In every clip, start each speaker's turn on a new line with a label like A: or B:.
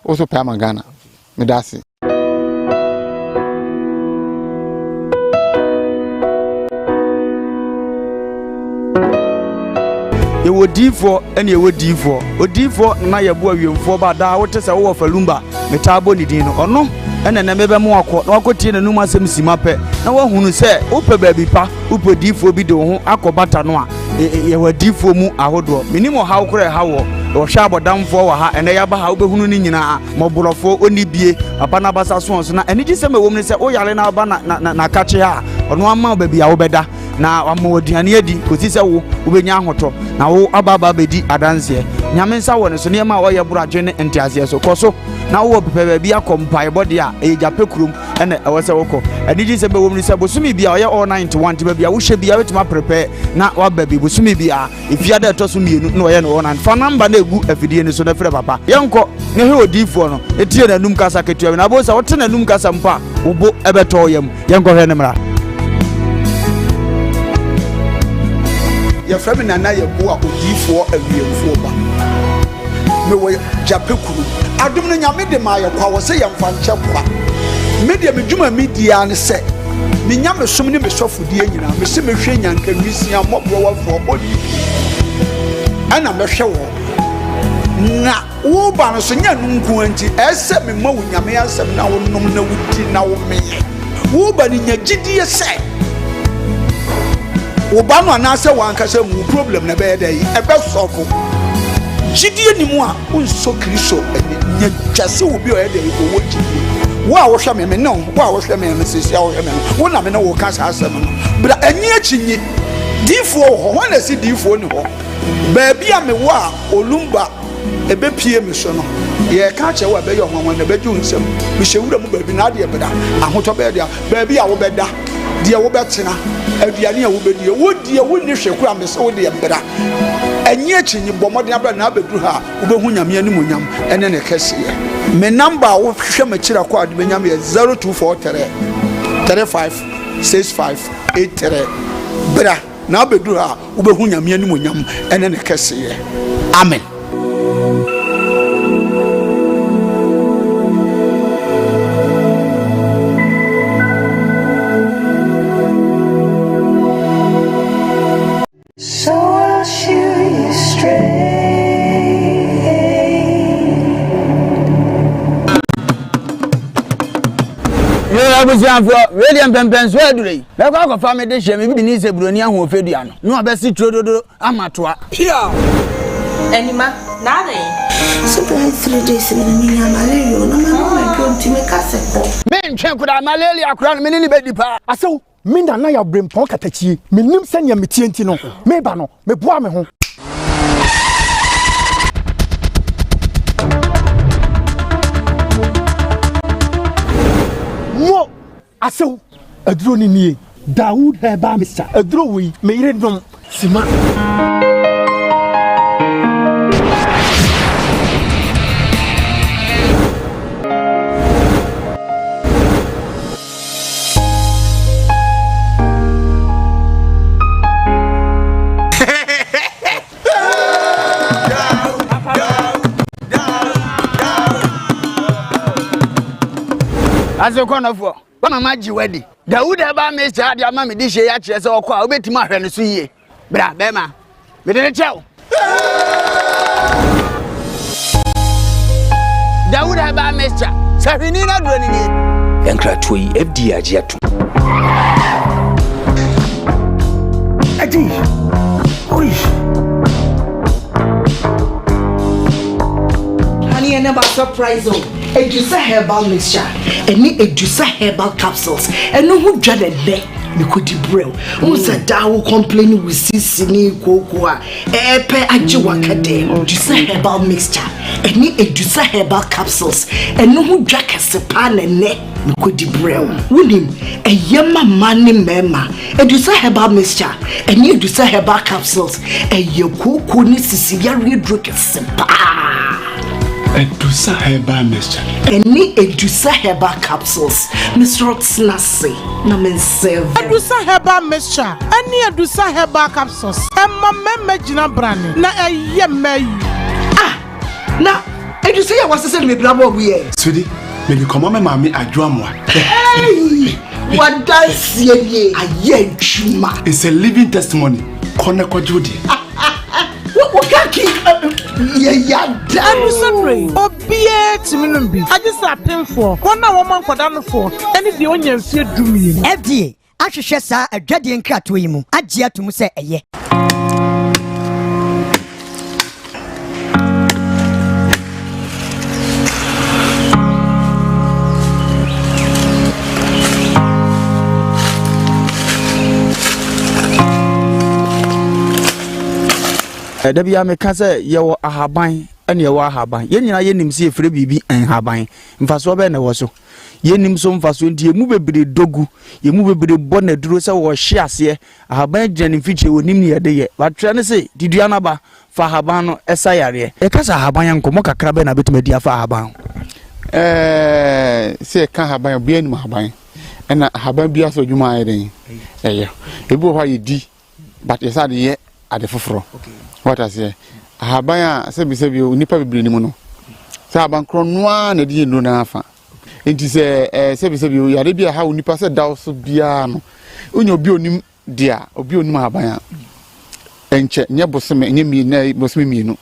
A: also Pamagana. Medasi.
B: You would D4 and you would D4. Or D4, na ya boy you for bad. What is a war for Lumba, Metabo Nidino, or no? And then I never more quote, no cotin and Numa Simape. No one who say, Upe baby pa, Upe D4 bido, Akobata noa. You were D4 mu a hodro. Minimo how could I how or sharp down for her and they are about Hunina, Mobolofo, only be a Panabasa swans. And it is a woman say, oh, Yalena Bana Nakacha, or no more baby, our better. Na wamo dianiedi kotisa wo ubenya hoto na wo ababa bedi adanse nyamensa wone so niema wo yebura dwene entiase so koso na wo pepe bia kompai body a ejape kurum ene ewose woko aniji se be wo mni se bosumi bia wo ye all 91 ti bia wo hye bia wetima prepare na wa baby bosumi bia ifia da to so mienu na wo ye no one fa number na egu afidie ni so na frɛ papa yenko ne he odifo no etie na num kasa ketua na bo se wo te na num kasa mpa wo bo ebeto yam yenko hwe ne mra.
C: Your family and I are D4 and we ba. Me we Japekuru. I don't know made my power say I'm fan chapwa. Media me juma media and say, Minyam so many me soft for the engine, me see me train and can we see a mob blower for body. And I'm a show. Na Uban so yan nunti, as said me mo when Yamea said now no witty now me. Uban in your GDS say. Obama na say wan ka say mu problem na be dey e be solve gidie ni mu a unso kristo nya twase obi o e dey ko wo gidie wo a wo hwe me no wo a wo hwe me sisi a wo hwe me wo na me no wo ka sa asem no bra ani achinyi difo ho na si difo ni ho ba bia me wo a olumba e be pie me so no ye ka che wo be yo hwanwan na be ju nsem me hyewura mu ba bi na de be da ahoto be da ba bia wo be da de wo betena aduane a wo bedie wo die wo ni hweku a me se wo de mbra anyi achinyi bomode abra na abeduru ha wo behu nyame ani monyam ene ne kese me number wo hwe makira kwa de benyam ye 0243 35 65 83 bra na abeduru ha wo behu nyame ani monyam ene ne kese amen.
B: William Pempenso adure. Be kwa kwa family de hye me bi ni se broni aho ofedua no. No abesi trododo amatoa. Pia.
D: Anima, nada.
E: So 3 days in the malaria. No man go to make us a
B: men twen kuda malaria kura no me ni be dipa.
F: Aso me na na ya brempon katachie. Me nim senya me tienti no. Me ba no, me boa me ho. Mo aso aduro ni nie Dawood heba Mr. Aduro wi me yire dom sima
B: Aso kono fo ba mama ji wedi Dawood eba Mr. Ade ama me di hye ya kire se okwa obetima ahwe no so yie bra be ma me de chew Dawood eba Mr. Sahini na duro ni ni
G: yankra toyi FD agiatu
F: Adi oi
E: honey and about surprise Edusa herbal mixture any Edusa herbal capsules and no who dreaded there me could brew unsa dawo complain with sisini kokoa epe ajiwakade Edusa herbal mixture any Edusa herbal capsules and no who drink sepa ne me could brew wunim eyema mani mema Edusa herbal mixture any Edusa herbal capsules eyekoko ni sisi yare drink sepa
H: Edusa herbal mixture.
E: Any Edusa herbal capsules. Miss Rotsnasi. Namen save.
I: Edusa herbal mixture. Any Edusa herbal capsules. Emma meme jina brani. Na eyeme.
E: Ah. Na And you say I was saying me bravo we.
F: Sweetie, maybe come on, mammy, I draw more.
E: Hey, what does ye? Aye, chuma.
F: It's a living testimony. Koneko Judy.
E: What can keep? Yeah,
I: I'm sorry. Obie to me. I just have him for 1 woman for down for. And if the onion fear do me.
H: FDA. I should share sa a dready and cat to him. Ajia to Musa a ye.
B: Dabia me ka say ye wo ahaban ene ye wo ahaban ye nyina ye nim se efre bibi en haban mfaso be na wo so ye nim so mfaso ndi emu bebre dogu ye mu bebre bo na duro se wo hye ase ahaban gyan mfiche wo nim ne ye de ye batwa ne se didua na ba fa ahaban no esa yare e ka sa ahaban yankomo kakra be na betuma dia fa ahaban
A: se ka ahaban bia ni ahaban ena ahaban bia so dwuma ayeden ebi ho ye di but ye sa de ye ade foforo what I say ahabaya sebi nipa bibiri ni mu no sa abankro noa na di enu na afa enti se sebi yare bia ha nipa se daw so bia no onye obi onim dia obi onim ahabaya enche nye boseme nye mi na boseme mienu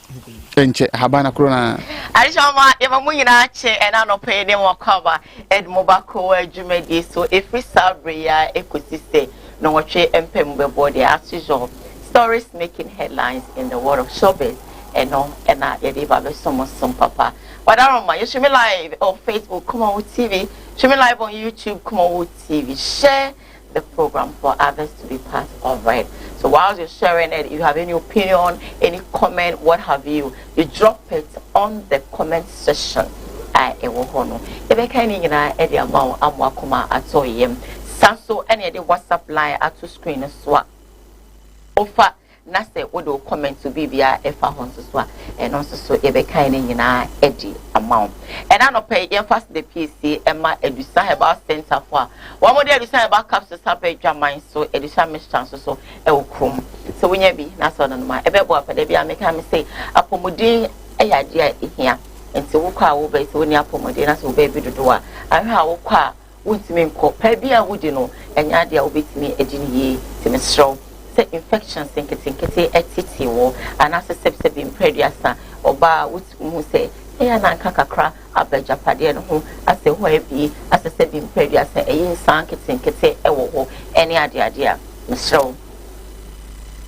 A: enche ahabana kro na
D: Arishama emamu nyina che ena no pe ne wakaba edmobako adwumadi so every sabre ya ekosise no watwe empem be body as usual. Stories making headlines in the world of showbiz and some papa. But I don't mind. You should be live on Facebook, Kumawood TV. Should be live on YouTube, Kumawood TV. Share the program for others to be part of it. So while you're sharing it, if you have any opinion, any comment, what have you, you drop it on the comment section. I will honor. If I can't any amount, I'm wakuma at Sanso any the WhatsApp line at to screen as well. Offer na say wodo comment to bibia efa honso so and also so e be kind nyina edi amount and I no pay e fast the PC Emma Edusa Herbal Center for one more Edusa Herbal capsules happy dwaman so Edusa Mixture so e wo krom so wonya bi na so no ma e be bo apade bia make am say apomodin ayade a ehia enti wo kwa wo be so woni apomodin na so be bi dodo a ahwa wo kwa wontimi nko pa bia wodi no enya de a wo betimi edi ni ye timi strow infections thinkete etiti wo anase sepse bi imprediasa oba wutu say eya na nka kakra abajapade no ho ase ho abi asese bi imprediasa eyin san thinkete ewo ho eni ade a msro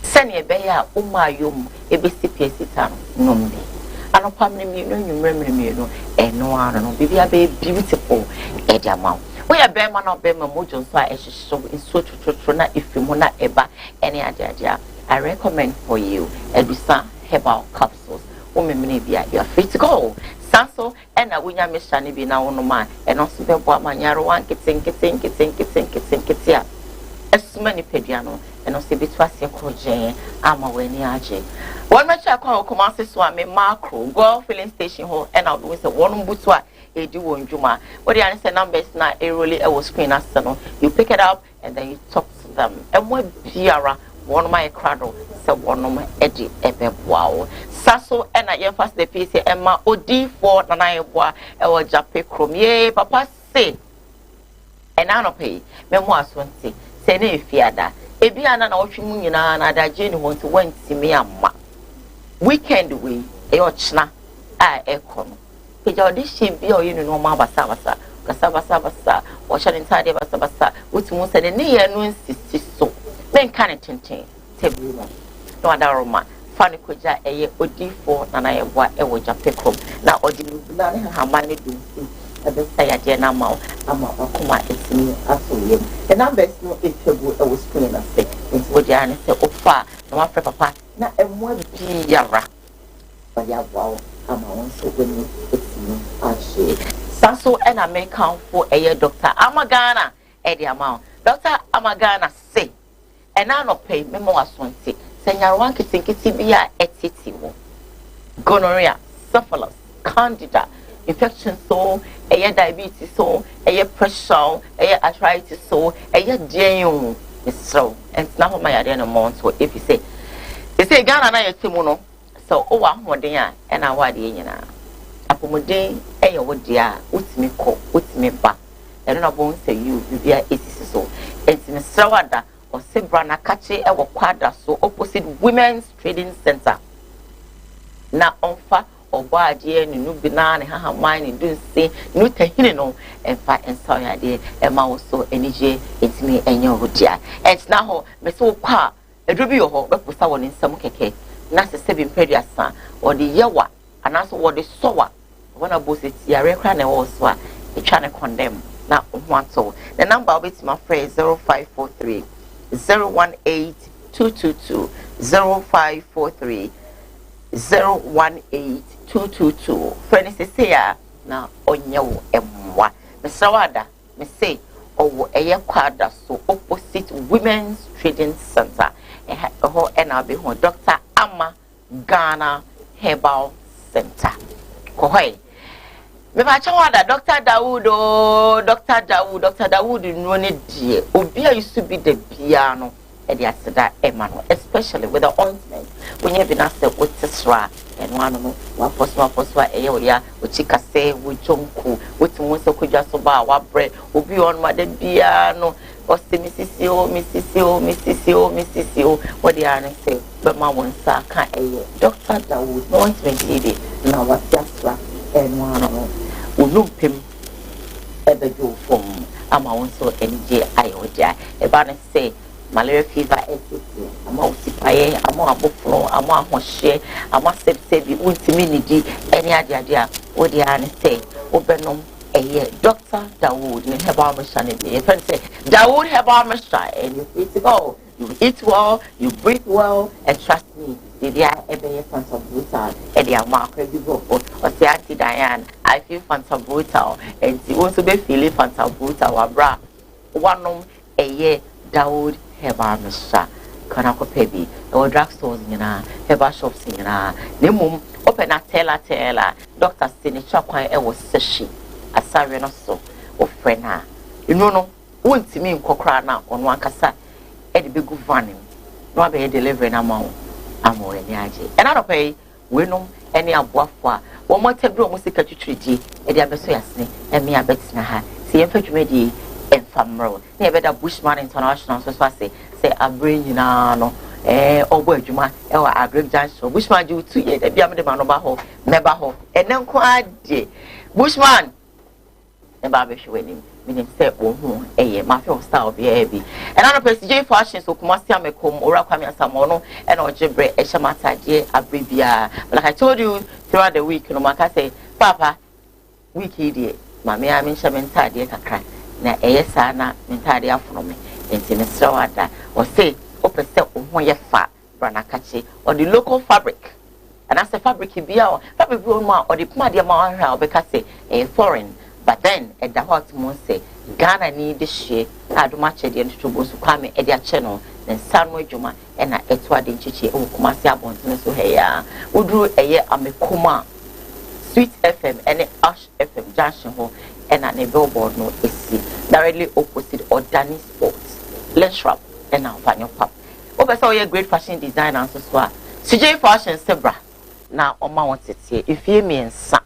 D: sene ebeya umayum ebesi piesita nombi anopamne mi no nwumremre no eno ano no bibia be beautiful ediamount we are bema no bema mojo so a ehyeso so tututru na ifimu na eba any adia I recommend for you Edusa Herbal Capsules umemene bia you are free to go sanso ena wunya mesha ne bi na wono ma eno so bebo amanyaro wan keten esuma ni pedua no eno se bitu ase koje ama weni age one match akwa Kumasi so a me macro go filling station ho ena we say one butu a edi wonjuma what the answer numbers na e really e was screen as no you pick it up and then you talk to them and what biara one my crado say one my edi ebeboa saso ena ye fast the piece emma odi4 na na eboa e wo jape krom ye papa say and I no pay me mo asonti say na efiada ebiana na otwe mu nyina na adaje ni ho nti wanti me amma weekend we e ochna a ekono peja odi shebi o yinu no ma basa kasa washa ntade basa utumu se ne ye no nsisi so men kan tenten tebu no adaroma fani koja eye odi4 na na yeboa e wo japekrom na odi bula ne hama ne dunsi ebe saya je na ma ama akoma etini asoyem the numbers no etebu e wo screen na se nti wo dia ne se ofa na wa pre papa na emu bi yara ya wow ama won so woni etini ache sanso and American for a doctor Amagana Eddie amount Dr. Amagana say and I no pay memo aswanti senya wan kitinkiti bia etiti wo gonorrhea syphilis candida infection so a diabetes so a pressure a arthritis so a genuine so and now my idea no more so if you say Ghana na yetimu no so o wa hoden a na wade nyina apomodin ɛyɛ wo dia utimi kɔ utimi ba ɛno na bon say you bibia esisi so entimi srawada o sebra na kache ɛwɔ kwada so opposite Women's Trading Center na onfa obaade ne no bi na ne haha man ne dunse no tahine no emfa ensa ya de ema wo so enije entimi enye wo dia et na ho me so kwa edrobi yo ho beposa wo ne nsam keke na se bi mpediasa o de yewa anaso wo de sowa wana bosi tiare kra na wo so a etwa ne condemn na ohwanto the number of it my friend 0543 018 222 0543 018 222 friend say na onyewo emwa me sawada me say owo eye kwada so opposite Women's Trading Center ho na be ho Dr. Ama Ghana Herbal Center kohoi me ba chawada Dr. Dawood no ne die obi a used to be the piano and the aseda emano especially with the ointment when you been asked with tesra and one poswa eya uchika se wujonku with muso kujwa soba wa bread obi on ma de piano or Mrs. what the are say but my one sa can Dr. Dawood no ointment TV now what tesra and one loop him ever do from ama wonso NJ ayodia e ba ne say malaria fever etc ama osipaye ama abofro ama ahohye ama sepsebi untimi nidi eni ade a wo dia ne say obenom eye Dr. Dawood ne herbal machine be friend say Dawood herbal machine and you fit to go you eat well you breathe well and trust me the ebe phantom brutal and the mark go or say Auntie Diane I feel phantom brutal and you also be feeling phantom brutal wabra one eye Dawood herbal machine kana ko pebi or drugstores nyina herbal shops nyina nemum open a tela Dr. Sini Chakwan e wo seshi asare no so o friend ha you know wontimi nkokra na ono akasa e de begu vanim no abe deliver na ma amo eni age e na no pay we no eni aboafo a wo mo tabri o mo sika twitwiridi e de abeso yasne e me abetina ha se yemfa dwumadi enfamro na e be da Bushman International so say abre nyina no obo adwuma e wa Agric Junction Bushman ju 2 years e bia me de ma no ba ho meba ho enenko ade Bushman e ba be hwenim meaning say ohu eye ma fe style bi e bi and na PJ fashion so Kumasi amekom ora kwame asamo no e na ojebre e shamatade abrebia like I told you throughout the week no maka say papa week here mama ya me shamentade kakra na eye sa na mentade afono me enti me srawada o say opese ohu ye fa brana kachi on the local fabric and as a fabric bia fabric bi no or the pumade ma hwa obeka say foreign. But then at the hot moon say Ghana need this share aduma chede ntutu bosu kwame e dia channel then sanwe juma e na etwa de nchichi e Kumasi abontene so heya uduru eye amekuma Sweet FM and Ash FM junction ho e na ne billboard no esi directly opposite Odani Sports let's wrap e na fanyo pap obesa oye great fashion designer so so a CJ fashion sebra na oma wontetie ifie miensa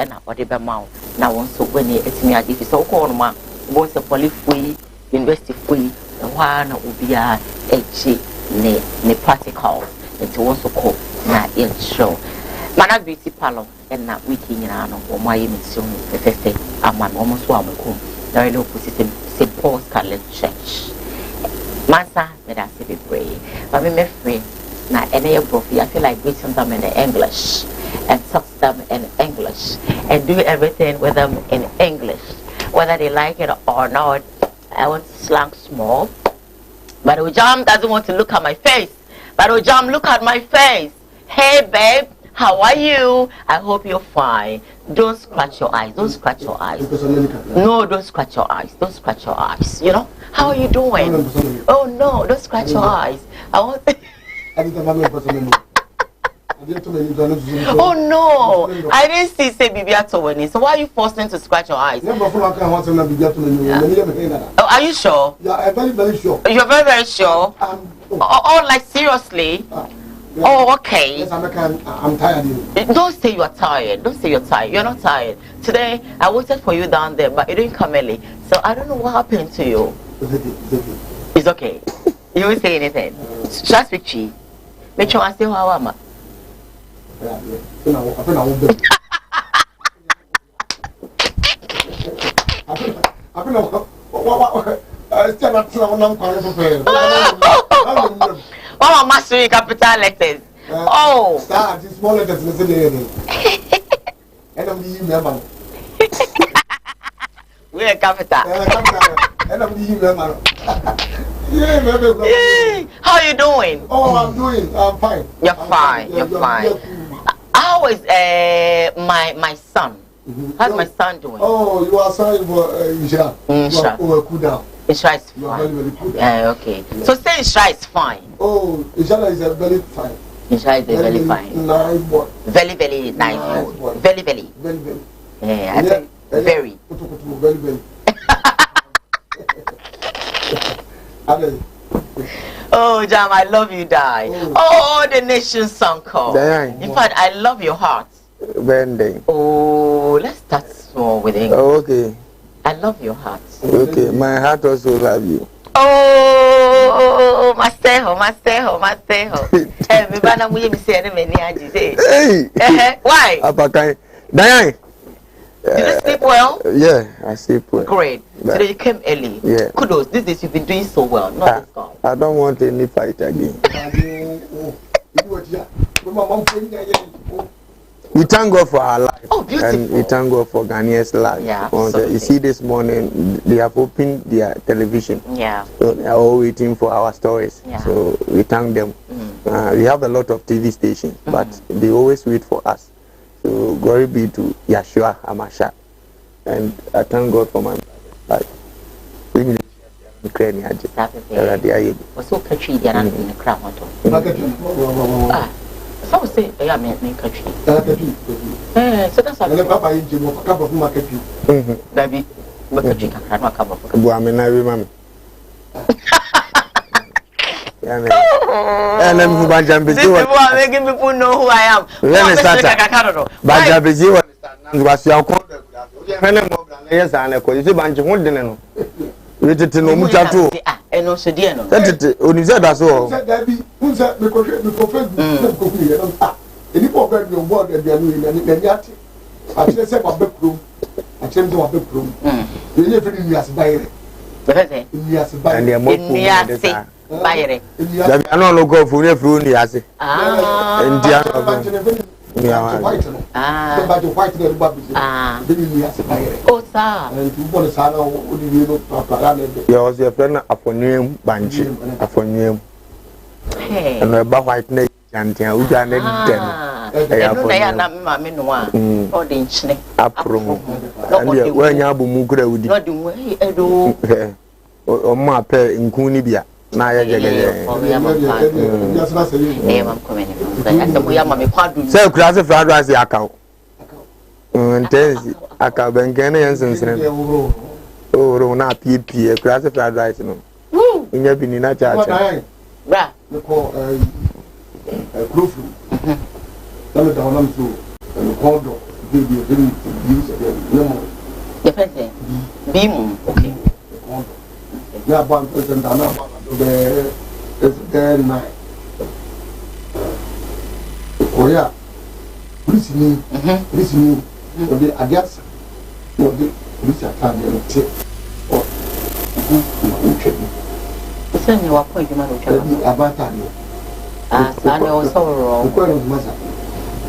D: na ode be ma na won so gwani etimi ade fi so ko no ma won se polyfui university fui wa na obia echi ne practical into won so ko na show mana beauty parlor na wiki nyina no o ma yemi so fefe ama no mo so amako na ile opposite St. Paul's Catholic Church masa me da se be pray but me free na ene profi I feel like greeting them in English and talk to them in English and do everything with them in English whether they like it or not. I want to slang small but Ojam doesn't want to look at my face but Ojam look at my face. Hey babe, how are you? I hope you're fine. Don't scratch your eyes. Don't scratch your eyes. No, don't scratch your eyes. Don't scratch your eyes. You know? How are you doing? Oh no, don't scratch your eyes. I want oh no, I didn't see say Bibiato when so why are you forcing to scratch your eyes? Oh, are you sure?
C: Yeah, I'm very, very sure.
D: You're very, very sure? Oh, like seriously? Oh, okay.
F: Yes, I'm tired.
D: Don't say you are tired. Don't say you're tired. You're not tired. Today, I waited for you down there, but you didn't come early. So I don't know what happened to you. It's okay. You won't say anything. Should I speak to you? Make sure I say how am I? Mama mastering capital letters. Oh.
F: Star, this small letters listen to and I'm the member.
D: We're capital.
F: And I'm the member.
D: How you doing?
F: Oh, I'm fine.
D: You're fine. You're fine. How is my son? How's my son doing?
F: Oh, you are sorry for Isha.
D: Isha.
F: Cool down.
D: Isha is fine. Okay. So say Isha is fine.
F: Oh, Isha is a very fine.
D: Isha is a very fine.
F: Nice boy.
D: Very nice boy. Very. Yeah, I said very.
F: Very.
D: Oh, Jam, I love you, die. Oh, the nation's song call. In fact, I love your heart.
J: Bending.
D: Oh, let's start small with English.
J: Oh, okay.
D: I love your heart.
J: Okay, my heart also love you.
D: Oh, Masteho. Hey, why?
J: Diane.
D: Did you sleep well?
J: Yeah, I sleep well.
D: Great. So you came early.
J: Yeah.
D: Kudos. This is you've been doing so well. Not this guy.
J: I don't want any fight again. We thank God for our life.
D: Oh, beautiful.
J: And we thank God for Ghanaians' life.
D: Yeah,
J: You see, this morning they have opened their television.
D: Yeah.
J: So they are all waiting for our stories.
D: Yeah.
J: So we thank them. We have a lot of TV stations, but they always wait for us. So glory be to Yeshua Hamashiach. And I thank God for my life.
D: So country they are not in the crowd. So say I am in country. So that's
F: Baby,
D: country can not come up.
J: And then
D: This is why making people know who I am.
J: Let me start. Was your yes, and a bunch of wood. We did no much at all.
D: And also, dear, no.
J: That it only said that's all.
F: Who's that? Because any more bed your word and they are doing anything yet. I just said my bedroom. I changed my bedroom. You live in the Asbury. Yes, by
J: and they are more
D: by it.
J: I don't know go for every room. Yes, and the
F: white.
D: Oh, sir.
F: And you want to sign out
J: you was your friend upon name, Banshee, upon name. And about white neck and who done it. They are not mammy no one. Or the inchne. And when you have Mukura would not do way. Or my pair in Kunibia. Naya so class of fried rice account. And account Benkanians. Oh, not PP, a class of fried rice. No, in your opinion, not charge.
F: You call a proof. Tell it down to a corridor. Give you a very use of no more.
D: The beam, okay.
F: Yeah, one person down the night. Oh, yeah. Listen, the Adias, or the Lisa take or
D: send you a point you might
F: about that.
D: I know so wrong.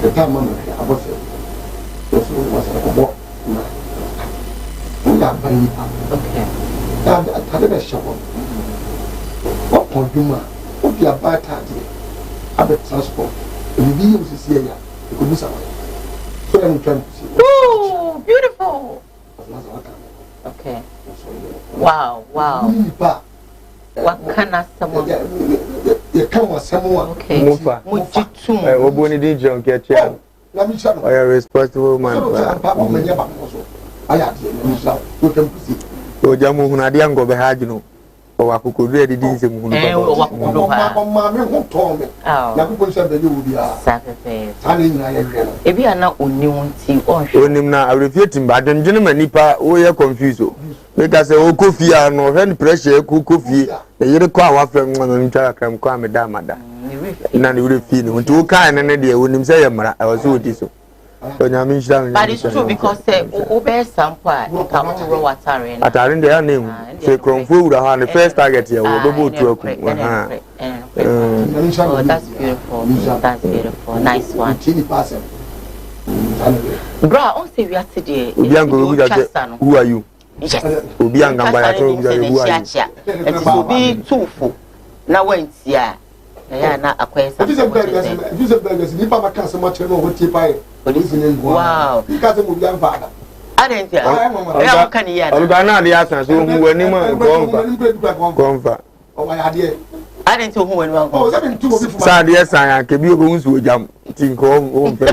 F: The time I'm about it. Was a walk.
D: Okay.
F: I did a show. What consumer? What you are bad at? I bet transport. If you use this area, you could do something. So I'm trying to see.
D: Oh, beautiful. Okay. Wow. What can I someone?
F: You come with someone.
D: Okay.
J: Oboni did John get you.
F: Let me show you.
J: I am a responsible man.
F: I had to.
J: Oh, Jamu Nadiango Behagino. o wa kokodu e didi nse mu
D: eh o wa kokodu ha
F: o ma me ho to me na ko polisi be wo bia
D: safe
F: tani nyina ye hwe
D: e bia na oni wonti on hwe
J: onim na awrefie timba dwendwene manipa wo ye confuse o because o kofia no when pressure ku kofie e yire ko awa fam no ntwa kram ko ameda amada na ne wrefie no nti wo kan ne de onim se ye mara e so odi so onyame nshira
D: but it's true because o be sampa e ka mo ro watare na
J: atare de ya name se kromfo wura ha ne first target ye wo dobo tu aku ha
D: oh that's beautiful nice one bra on say we are today
J: who are you
D: yes
J: obi angamba ya to who are you
D: it is obi tufu na wantia ya na akwesa wow I didn't ya kan ya
J: na de asan so hu wani ma konfa
D: I didn't hu wani ma
J: sa de asan ya ke bi ko hu so jam tin ko o mpe.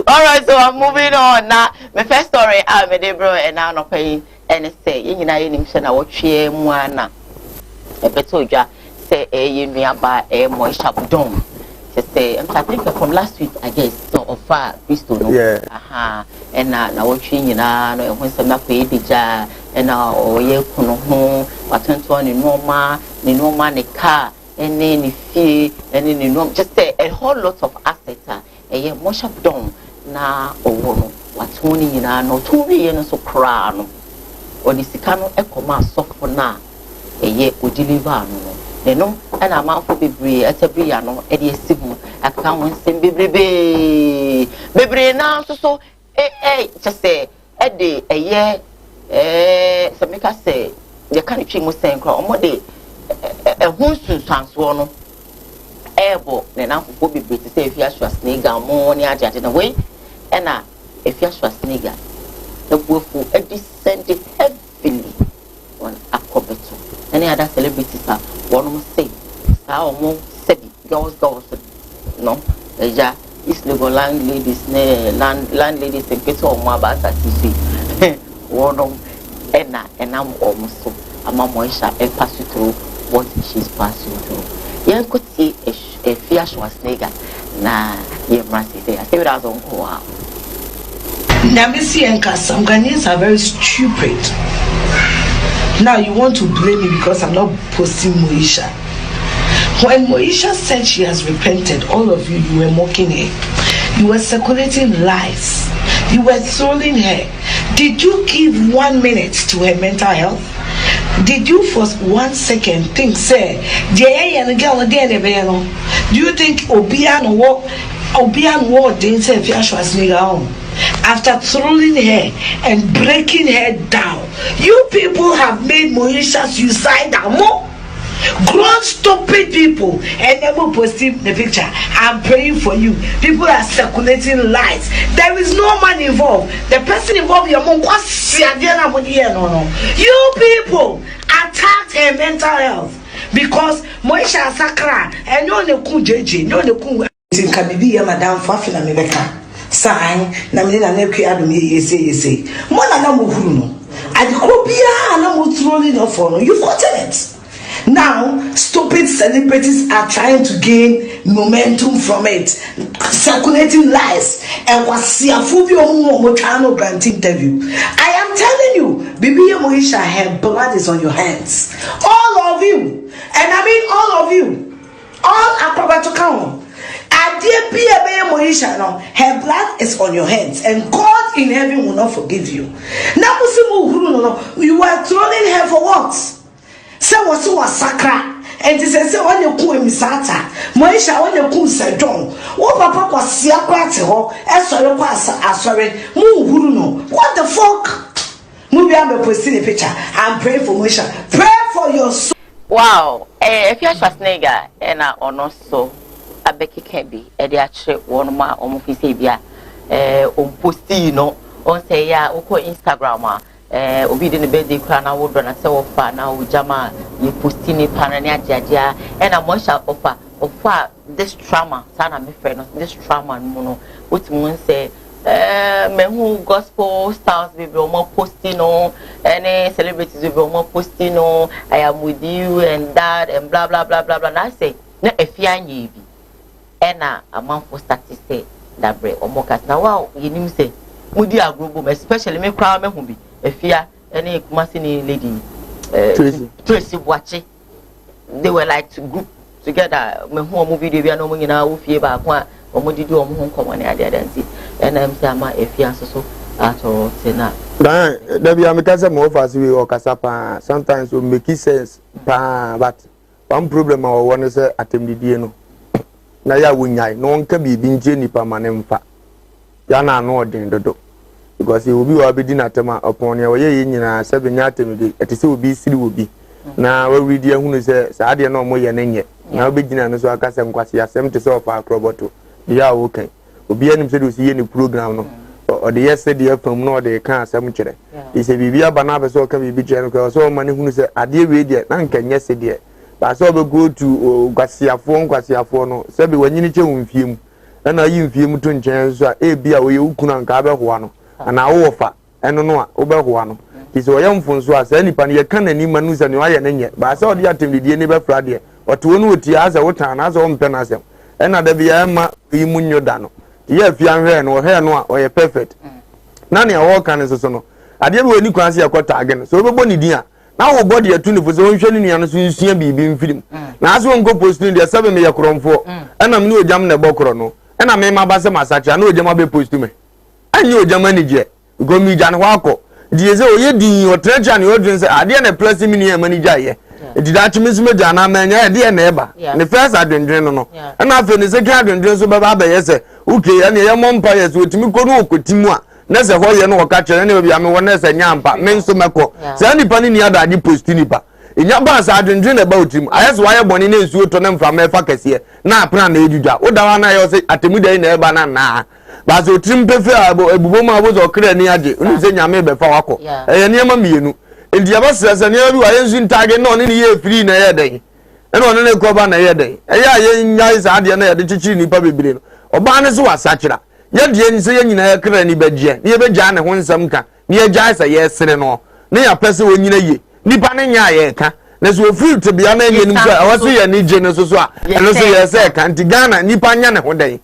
D: All right, so I'm moving on now. My first story, I'm a bro, and I'm not paying any say. You know, you know, what she mwana. A betoja say, you know, about a moisture dome. Just say, I think from last week, I guess, so of far, Bristol.
J: Yeah.
D: Aha. And now, what she, you know, when some of the bija, and now, oh, you know, what turn to any normal, the car, and then if you, and then you know, just say a whole lot of assets. Eye moisture dome na owo no watoni nyina no tuwi ye no so kra no odi sika no ekoma sofo na eye o deliver no no na amanfo bebre atabri ya no e de esimu aka won sem bebre na so just say e de eye so make us say ye kan twi mo sen kra omo de hunsunsanso no ebo ne na fufu bibi te say if you are snake mo ni aje na we na if you are snake the bufu e descend heavily on akobeto any other celebrities are one say sa omo sebi girls no eja is legal landladies landladies and get on my back at see one na almost so ama moisha e pass through what she's passing through. Young could see a fierce was nigger. Nah, you must say, I say it as on Koowaa.
E: Namisi and some Ghanaians are very stupid. Now you want to blame me because I'm not posting Moisha. When Moisha said she has repented, all of you were mocking her. You were circulating lies. You were trolling her. Did you give 1 minute to her mental health? Did you for 1 second think, say, do you think Obian war didn't say after throwing her and breaking her down? You people have made Moisha suicidal more. Grown stupid people and never posting the picture. I'm praying for you. People are circulating lies. There is no man involved. The person involved your mom was you people attacked her mental health because Moisha Sakra and no the ku JJ no the ku Kabibi Madam Fafina Mebeka sign Namina Neki Adumi yese Mona na muhunu Adikobia na mutrolling of phone. You've gotten it. Now, stupid celebrities are trying to gain momentum from it, circulating lies. And was Siafubio grant interview. I am telling you, Bibi Moisha, her blood is on your hands. All of you, and I mean all of you, all are to count. Her blood is on your hands, and God in heaven will not forgive you. Now, you were trolling her for what? Say was sakra and it says on your cool misata Moisha on your cool said John what papa was siakra to her as sorry move what the fuck move am posting a picture and pray for Moisha pray for your soul.
D: Wow if you are Schwarzenegger and ono so abeki can be e dey actually one ma omo fi say bia on posti no on say ya oko Instagram obi de ne birthday kra na wo do na se wo fa na wo jama ye posti ni pa na ne ajaja e na Moisha ofa this trauma sana me friend no this trauma no what mun say me who gospel stars will be more posting on, any celebrities will be more posting on, I am with you and that and blah blah blah blah blah. And I say, no, if you are new, and a month for statistics that break or more cat. Now, wow, you need to say, would you agree, especially me crowd me who be if you are any Masini lady, Tracy watching. They were like to group together. Me who movie they are no more in our fear back one. Omodi do omo hon komo ne ade adansi enam se ama efia so ato tena
J: da bia me kasa mo fa we o kasa pa sometimes we make sense pa but one problem our one is atemdidie no na ya wonyai no nka bibi nje nipa manemfa ya na no odin dodo because he will be obedi na tema upon ya ye nyina se benya atemdi etese obi siri obi na we read ye hunu se sa ade na omo ye nenye na obegina no so akasa nkwase asem te se ofa akroboto ya okay obi anim se do si ye ni program no o de yesterday fam no de kan asem kire e se bibia bana be so ka bibi kire no ko so mani hunu se ade we de na nka nye se de ba so be go to kwasiafo no se be wanyini che wumfiem na yi mfiem to nchen so e bia we ukuna nka be hoa no ana wo fa eno no a wo be hoa no ti se oyam funso a se nipa ne ye kan ani manu se ne wa ye ne nye ba se o de atemdidie ne be fra de o to no oti aza wo tan na aza wo mpe na asem ena da bia ma yi munyo da no ye fia hwe no he no a o ye perfect na ne wo kan so no ade be oni kwan se yakota again so be boni din a na wo body atu ne fo so nhwe ni nua no so nsua bibi mfirim na aso nko post ni de sebe me ye kromfo ena me no ojam ne bokro no ena me ma ba se masacha na ojam be post me anyi ojam ani je go mi jan ho akọ die se oye din o treasure ni odrin se ade na plus mi ni manager ye dida chimisime jana manya ede na eba ne first adwendwen no na afa ne second adwendwen so baba ba yese uke ya ne ye mompa yese otimi ko no okotimu a na se ho ye no oka kire ne bia me wona se nyampa me nso meko se nipa ni ada ade post nipa enya ba sa adwendwen na ba otimu ayese wa ye boni na nsuo to na mfa me fa kese na apra na ejudwa odawa na ye se atemu dai na eba na ba so otimu pefe ebubo ma bo zo kire ni age unu se nyame be fa wako eye ne ma mienu ndi abasese ne abi wa yensu ntage no ne ye free na ye den ene one ne ko ba na ye den eya ye nya isa ade na ye de chichi nipa bebire no oba ne so wasachira ye de ni se ye nyina ye kra ni bagye ne ye begya ne ho nsam ka ne ye gya isa ye sere no ne ya pese wo nyina ye nipa ne nya ye ka ne so free to bia na ye nim so awase ye ni je ne so so a ene so ye se ka nti Ghana nipa nya ne ho den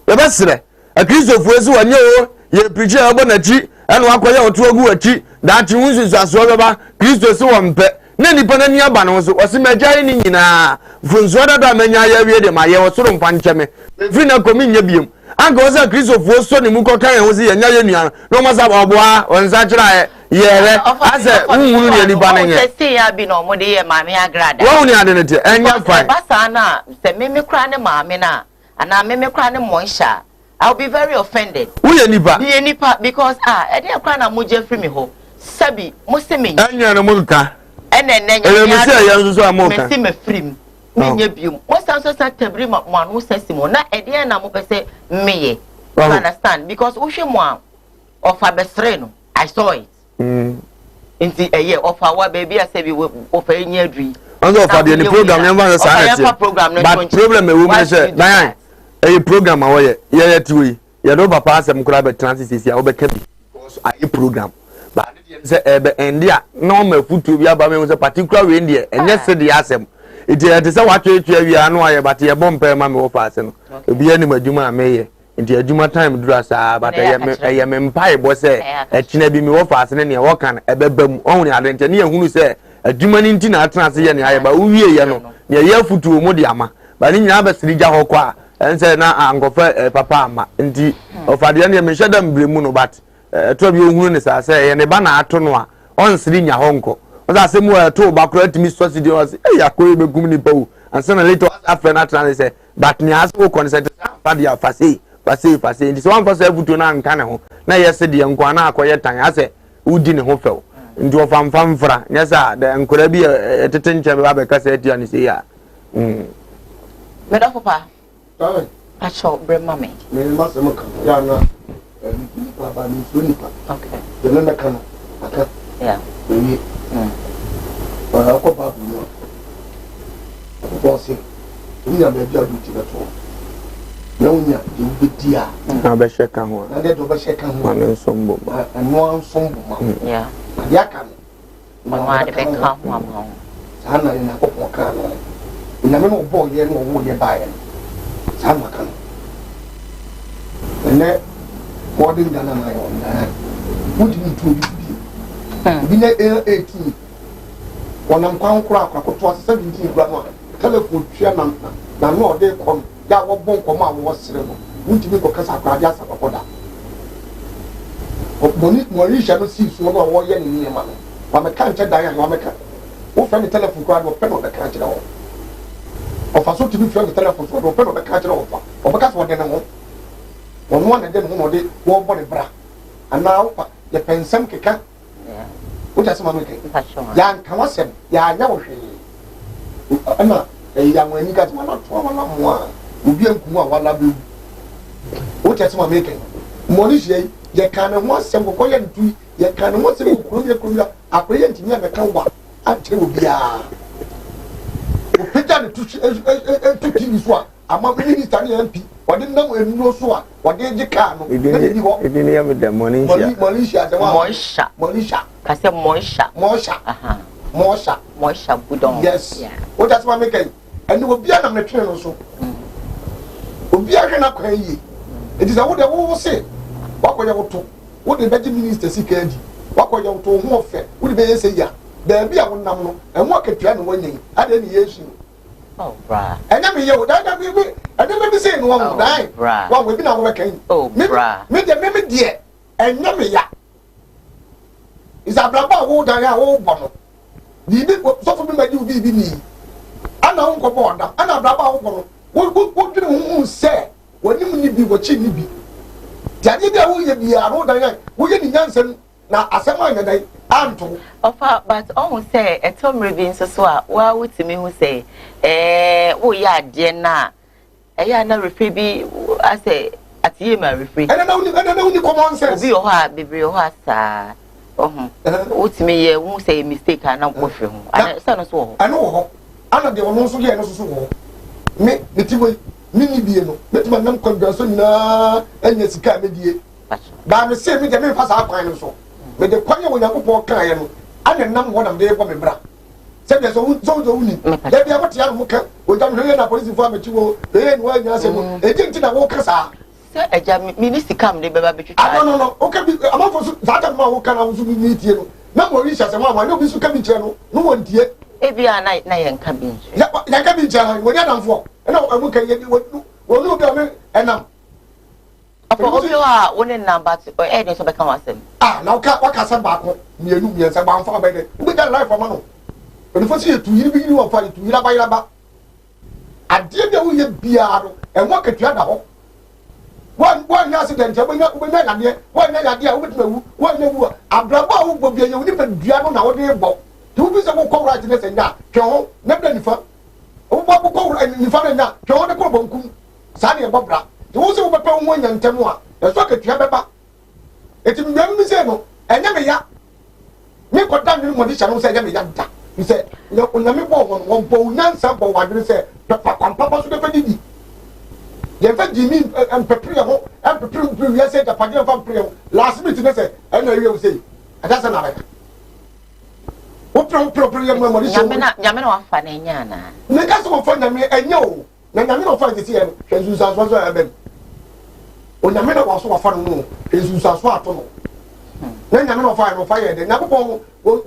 J: ye besere a Christopher so wanye o ye preacher obo na chi ene wakoye oto agu achi that you want to assume about Christ so one pet. Nanny Panania Banos was imagining in a Funsoda Mania Yavia, my Yawasum Panchame, Fina Cominium. Uncle was a Christopher was Sonny Mukoka was a Nyan, no Masabois, on Saturday. Yeah, I said, who really banning it? Say, I've been on Modia, Mamma Grad. Only identity, and you're fine. Basana, said Mimi Cranny Mamina, and I Mimi Cranny Moisha. I'll be very offended. We any part because I didn't cry a muja free me home. Sabi, Musimi, Anya Mulka, and then I see me free. Me, what's also such a brim of one who says Simona, and then I'm going to say, me. You understand? Because Ushimwa of Abestreno, I saw it. In a year of our baby, I said, we were offering your dream. Also, for the program, never but problem, a woman said, Diane, a program away, yeah, to you know, Papa, some crab transit is your because I program. But say India normal food to be about me was a particular way India and yesterday asem it is a watch we are no but a bomb per mammy of us be any majuma may into a juma time dress but I am empire boss say a chinabi me of us and any walk on a bebum only identity who say a juman in tina transition but we know near food to Modiama but in Yabasrija Hokwa and say now uncle papa indeed of Adiana Mishadam Brimuno but trouble you I say, and a banner atonwa on Srinya Honko. As I say, more to Bacrat Mistress, I could be Gumini and send a little after natural say, but Niasco consent Padia Fasi, this one for several to none canaho. Now, yesterday, and Guana quiet time, I say, who didn't hofel into a fanfra. Yes, sir, then could be a detention of a cassette and say, yeah.
D: Papa, I shall bring mammy. Okay. The Lena Cana. Yeah. But I'll go back. We are maybe a duty at all.
F: na unya you dia
J: na be sheka ho
F: na de do be sheka ho
J: na nsombo
F: anu nsombo ma
D: yeah
F: ya kan
D: ma de be ka ho am ho
F: sana ina ko ka no ina me no bo ye no wo ye ba ye sana kan ne modern Ghana na yo na wudi ni to bi na 18 wonam kwan kura akoto 17 kura no telephone twa na no de kom ya wo bon kom a wo sere no wudi bi ko kasa kura dia sa koda moni sha no si so no wo ye ni ma no wa me kan che dan ya wa me kan wo fa ni telephone kura no pe no be kan che no o fa so ti bi fa ni telephone so no pe no be kan che no o be ka so de na ho won won de no de wo bo de bra ana wo ye pensam keka what does mama say? Yan kan wasem ya nya wo hwe ana ya mo ani ka tuma na to wala mo a obi anku a wala be what does mama say? Money she ye kan ho asem ko ye ntu ye kan ho asem ko ye ko akoye ntimi a kan wa a kire obi a o peta ne tu TV so a ama minister ne MP wade nam enu so a wade je ka no
J: edini ya me dem
F: Malaysia de wa Malaysia
D: kase Moisha aha Moisha budon
F: yes what does my make and obi a nam ne twene no so obi a hwe na kwan yi it is a wo say wakoya wo to wo de beji minister sika di wakoya wo to ho ofe wo de be yese ya da bi a wo nam no e mo akatua no wanyin ade ne yesu
D: oh bra
F: enya me ye wo da bi ade be say no wo dai wa we bi na wo kan
D: oh bra
F: me de enya me ya is a blaba wo da ya wo bo no ni bi so fo bi ma di bi ni ana wo ko bo da ana blaba wo bo no wo dwene hu se woni mu ni bi wo chi ni bi jadi dia wo ye bi aro da ya wo ye ni nyansen na asema nya dai anto
D: ofa but on say etom revin so a wa wutimi hu say wo ya de na ya na refi bi ase atiye ma refi
F: ana na uni common sense
D: obi o ha bebre o ha sa wutimi ye hu say mistake ana ko hwe hu ana sa no so ho
F: ana wo ana de ono so ye no so ho me tibo mini bie no betima nam kwadwaso nyina anya sika medie ba me se me de me fasa akwan no so me de kwanye wo yakopɔ kan ye no ana nam wo nam de bɔ me bra se de so uni de bia wote ya no ka wo jam hwe na police fo amechi wo e no anya se mo e tinti na wo kasa
D: se eja mini sika me de beba betwitwa
F: no o ka bi amafo so za ta ma wo kana wo so bi tie no na mo ri sha se ma no bi so ka bi kire no no won tie
D: e bia na ye nka bi nche
F: ya ka bi kire wo ya namfo na amu kan ye wo no bi ame enam
D: apo obi wa woni number e de so be kan wasem
F: na waka sa ba ko mienu miensa ba mfa ba de we get life for no when for see to yiri bi yiri wa fa to yira ba ade de wo ye biaro e mo ketua da ho one nya accident e bonya ya de one nya ya de a wo betuma wu one nya wu abraba wo gbobia ye wo ni pa dua no na wo de bo to bi se ko ko right ne se nya ke ho na bla ni fa wo ba ko ni fa na nya ke ho de ko bonkum sa ne bobra to wo se wo bepa wo nya ntemu a e so ketua beba eti mmem mi se no enya me ya me ko dan ni mo di chanu se enya me ya da mi se no na me bo won bo nyansa bo wadre se papa kwampa so de fa didi ye fa jimi empepre ho empepre ya se da pade fa pre last minute ne se enya wi wo se ada se na ba wo pro ya mo di chanu
D: nyame na wa fa na enya na
F: ne ka so fa nyame enya o na nyame na fa de se ye no hwe so so abem onyame na waso wafa no esu saso ato no na nyame na fa no fa ye de na popon wo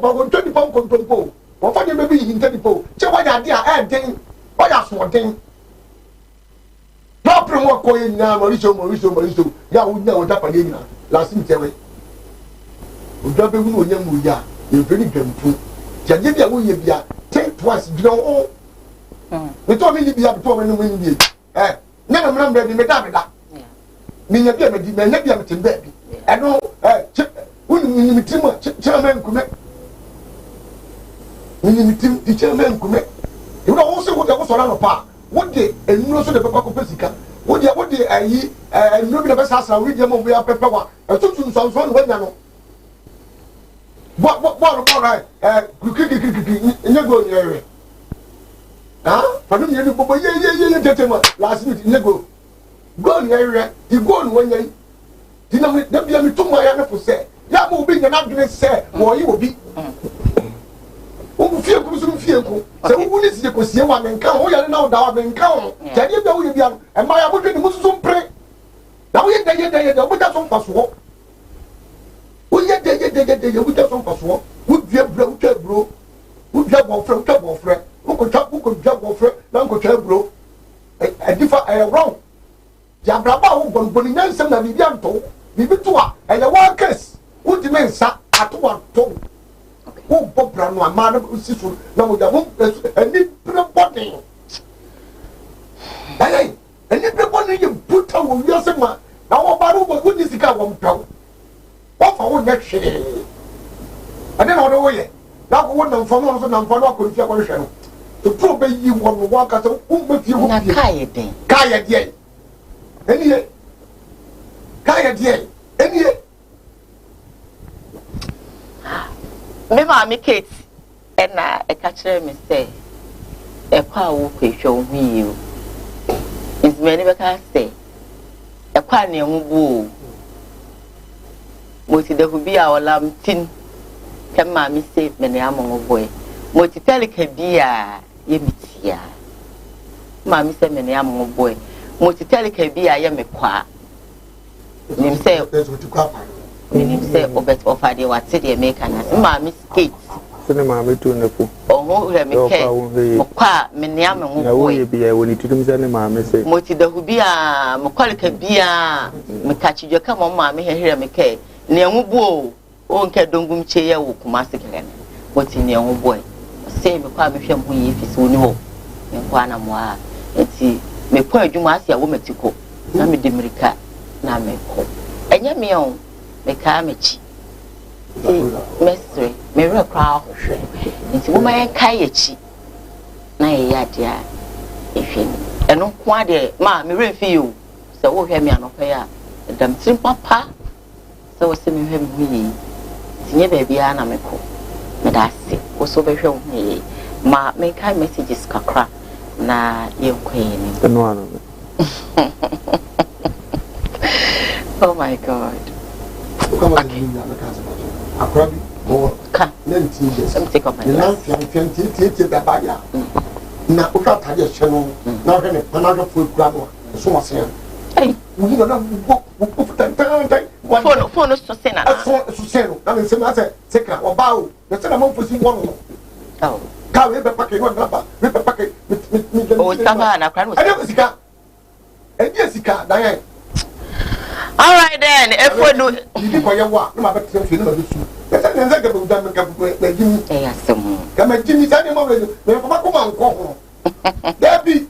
F: ba go ntodi pon kontompo wo fa de be bi hintadi po che wa ya de a den wa ya so den na promo ko ye na moriso ya wo nya wo da pa de nyina last mtewe o da be wu onya mu ya e feri gampu jaje bia wo ye bia think twice dino o me to me ni bia to me no me ni na mram be me da me nya bia me di me nya bia me tim ba bi eno woni ni tim chairman kume ni tim di chairman kume you know wo se wo de wo so na no pa wo de enu so de papa ko pesika wo de ayi enu bi na be sasa wo de mo bia pepe wa tutu nso no wanya no bo right kiki nya go nyere Fanu yenu bobo ye tetema last minute nego. Go ni area, the go no wan ye. Di na bia me tuma ya na fo se. Ya mo obi nya na dwene se, wo yi obi. Wo fie ku so fie ku. Se wo ni sie ko sie wa menka, wo ya na wo da wa menka wo. Jadi bia wo ye bia no, e ma ya bo dwene mu so mpre. Na wo ye de wo ta so mpaso. Wo ye de wo ta so mpaso. Wo dua bro, wo dua bo fre. Who could jump over Uncle Bro? A different wrong. Jabraba, who Bonian, some of Vivianto, Vivitua, and the workers who demand sat at one tone. Who Bob Brown, my mother, who sits now with the womb and need body. And everybody you put on your summer. Now, about who is the guy won't tell. What for next year? I don't know the way. Now, one of them from Fano could hear to prove you want to walk as a woman if you want to Kaya Day. Any
D: Me ma Kate and a catcher me say a power will show me you. It's many because say a quany woo. What it will be our lamb tin. Can mammy say many among boy. What it tell it be Yemitia. Mammy said, many among boy. Motitelica be I am a qua. Name say, Name say, Obet of Idea what city make an as Mammy Kate.
J: Cinema, me too, Nepo.
D: Oh, let me care. Qua, many among boy be I will need to do mammy say. Moti the Hubia, Mocolica Bia, Makachi, you come on, mammy, here me care. Near Mubo, Onka Dungum chair, Kumasik. What's in your boy? Say me kwa me hwem hu yi fi so ni ho me kwa na mo a enti me kwa adwuma asia wo metiko na me demirika na me ko enya me on me ka me chi mesre me re kwa ahwehwe enti wo ma yen kai ya chi na ye ya dia ehwe eno kwa de ma me re fi yo se wo hwe me anopa ya dam trim papa se wo se me hwem hu yi tinye ba bia na me ko Medasi, also be shown me. Ma make high messages kakra na you queen. Oh my God. Phone is to send a second or bow. The cinema for see one. Oh, carry the packet, one number, rip a packet with oh, Savannah, I never see car. And yes, car, Diane. All right, then, if we do, you for your walk, no matter if you know this. That's an example of Jimmy. Yes, come and Jimmy's animal, Debbie.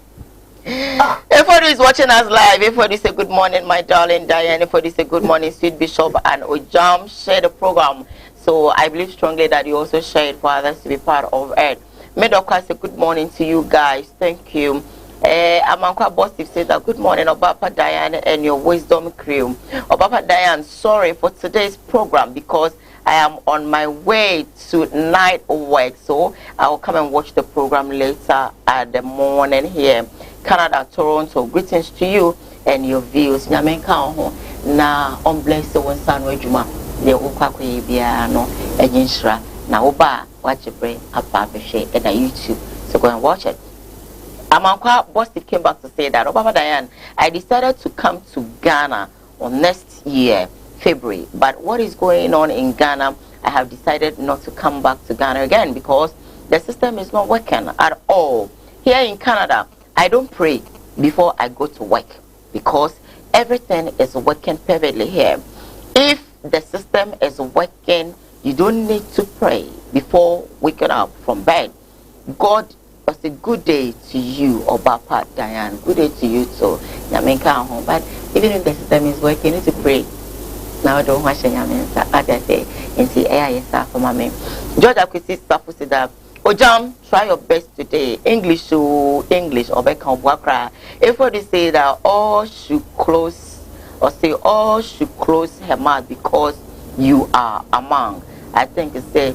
D: Everybody is watching us live. Everybody say good morning, my darling Diane. Everybody say good morning, sweet Bishop and Ojam. Share the program. So I believe strongly that you also share it for others to be part of it. Medoka say good morning to you guys. Thank you. Amankwa Bostif says that good morning, Obapa Diane and your wisdom crew. Obapa Diane, sorry for today's program because I am on my way to night work. So I will come and watch the program later at the morning here. Canada, Toronto, greetings to you and your views. Nyamenka na on bless the one son wejuma the ukakwe bia no enyinshra na oba watch it brain up share at YouTube. So go and watch it. Amankwa Boston came back to say that Obama Diane, I decided to come to Ghana on next year, February. But what is going on in Ghana, I have decided not to come back to Ghana again because the system is not working at all. Here in Canada, I don't pray before I go to work because everything is working perfectly here. If the system is working, you don't need to pray before waking up from bed. God was a good day to you, Obapa Diane. Good day to you too. But even if the system is working, you need to pray. Now I don't watch any other day and see AI for my name. George Akwisi Stafu said that Ojam, try your best today. English to English or back on Wakra. If they say that all should close or say all should close her mouth because you are among. I think it's say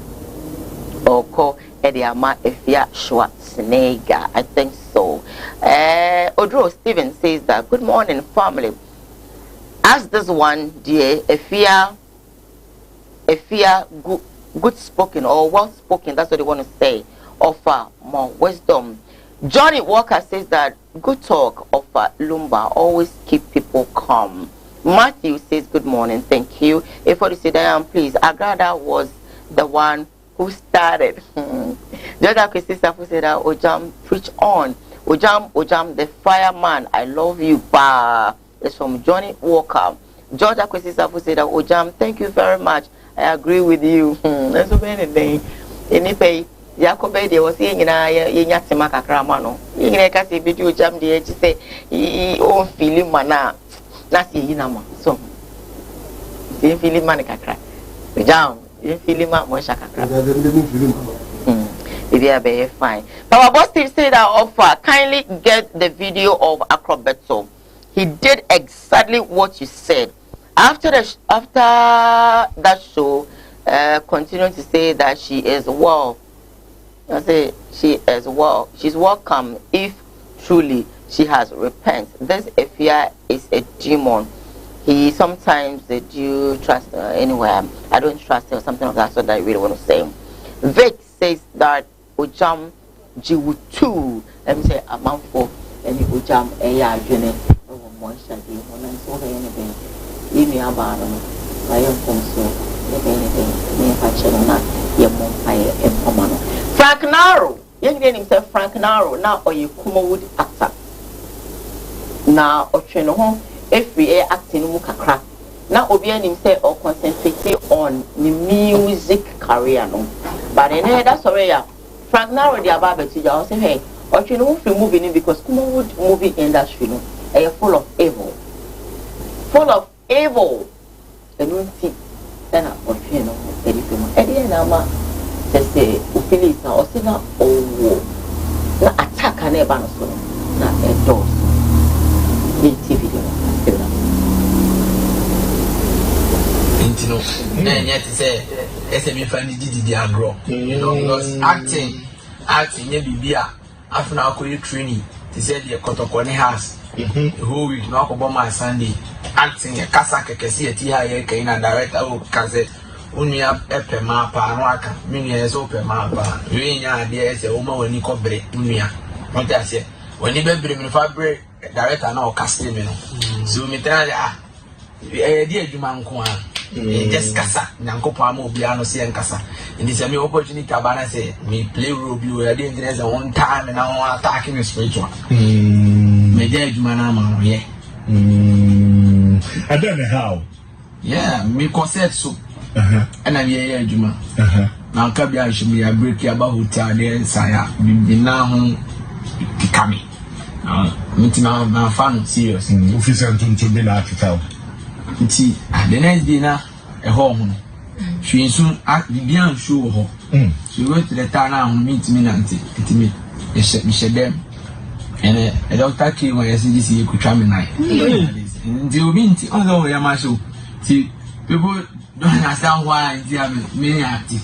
D: or call Ediama Efia Schwarzenegger. I think so. Odro Steven says that good morning, family. As this one, dear, Efia good spoken or well spoken, that's what they want to say. Offer more wisdom. Johnny Walker says that good talk offer Lumba, always keep people calm. Matthew says good morning, thank you. If you say Diane, please, Agrada was the one who started. Jordan Christopher who said that Ojam preach on. Ojam the fireman, I love you. Bah. It's from Johnny Walker. Georgia Christopher who said that Ojam, thank you very much. I agree with you. That's so many things. Any Yakobe they was saying Yatima Kakramano. You can see video jam the edge say he own feeling mana. That's Yinama. So you feeling manicacra. Jam, you feeling my shakakra. Maybe fine. But our boss Steve said that offer kindly get the video of Acrobato. He did exactly what you said. After that show, continuing to say that she is well. I say she is well. She's welcome if truly she has repented. This Efia is a demon. He sometimes do you trust her anyway. I don't trust her or something like that. So that I really want to say. Vic says that Ojam Jiwutu. Let me say a month for any Ojam Eya Jene. Oh, Moisha, you want to say anything? Leave me about them. I am from so. If anything, me if I check on that, your mom, I am common. Frank Naro, young man himself Frank Naro, now or you Kumawood actor. Now or train home every air acting mukakra. Now Obian himself or concentrate on the music career no. But then that's already Frank Naro the ababa to you say hey, or train home film movie because Kumawood movie industry no full of evil. Full of evil. And you see then or train no film. Eddie Nama just say Uphilisa or Sina or na attack and never so na endorse the TV.
K: You know, and yet say SME family did the agro. You know, because acting, yeah, Bibia, after now training, they said the Kotokone house. The whole week, no Obama Sunday, acting a Kasaka Cassia, Tia, Kaina director, or Kazet. Only up a mapa, Raka, many years open mapa. You ain't idea as a woman when you cobre, Unia. What I say, when you bring me fabric, director now Castimino. So, me tell you, dear Juman, just Casa, Nanko Pamo, Biano, see and Casa. And this is a opportunity to say, me play Rubio, I didn't there's a one time and now attacking the spiritual. Me dear Jumanama, yeah.
L: I don't know how.
K: Yeah, me concert so. And I'm here, Juma. Now, Kabia should be a break about hotel there and Saya. Be now home, Kikami. Meeting my fan serious.
L: Officer to be not to tell.
K: See, the next dinner, a home. She soon act the beyond show her. She went to the town and meet me, Nancy. It me, a ship them. And a doctor came when I said this you could try me night. And they will be although I am so. See, people. Don't understand why they are many active.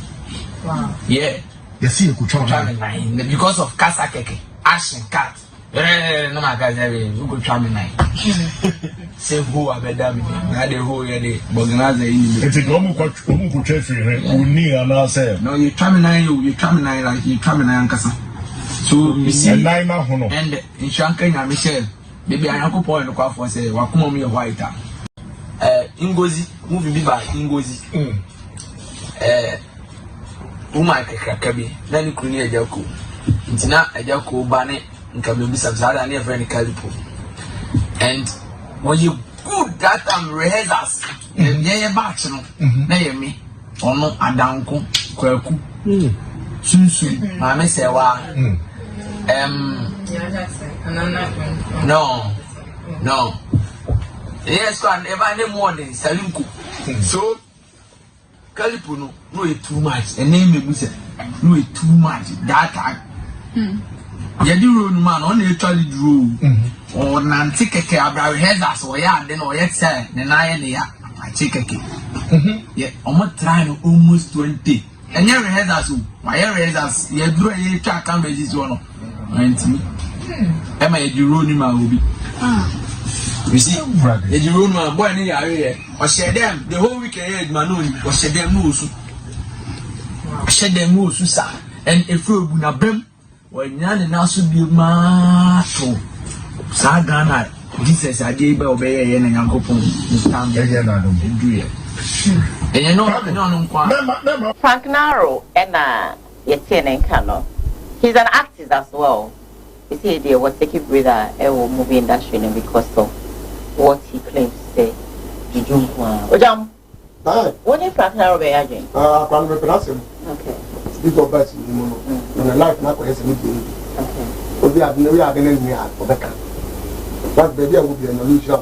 K: Wow. Yeah.
L: You see, you could try
K: me because of Casa Keke, Ash and Cat. No, my guys, you could try me nine. Say who are better than me. I the whole year, the organizer in the. It's a common country. No, you try me nine, you try me nine, like you try me nine, Casa. So, you see, and in Shankai, Michelle, maybe I have a point to call for say, Wakumomi white. Ingozi, moving me by Ingozi. Uma Kakabi, then you couldn't hear Jaco. It's not a Jaco Bannet, and can be subsided near very calipo. And when you good that time rehearsals, and yeah, bachelor, nay me, or no, a downco, Quaku, soon, my miss no. Yes, one every morning, Salinku. So, Calipuno, no, it too much, and name me, no, it too much, that time. Yadu man only actually drew, or Nancy Cabra has us, or yeah, then or yet say, then I take a cake. Yet, I'm not trying almost 20. And you rehearsals, my rehearsals, you do a track camerages one. Am I the room will be? You see, the room boy in the area, or share them the whole weekend, Manu, or share them moves. Share them moves, sir. And if you would have been, when none else would be mato. Sagana, this is a day by obey and Uncle Pong. And you know,
D: Frank Naro and Yetian Kano. He's an artist as well. You see, they was taking breather a movie industry because of what he claims to say. Ojam, what if Frank Naro be aging?
F: Frank Naro. Okay. Speak of us in the life now. Okay. We are going to be a but baby, I will be an illusion.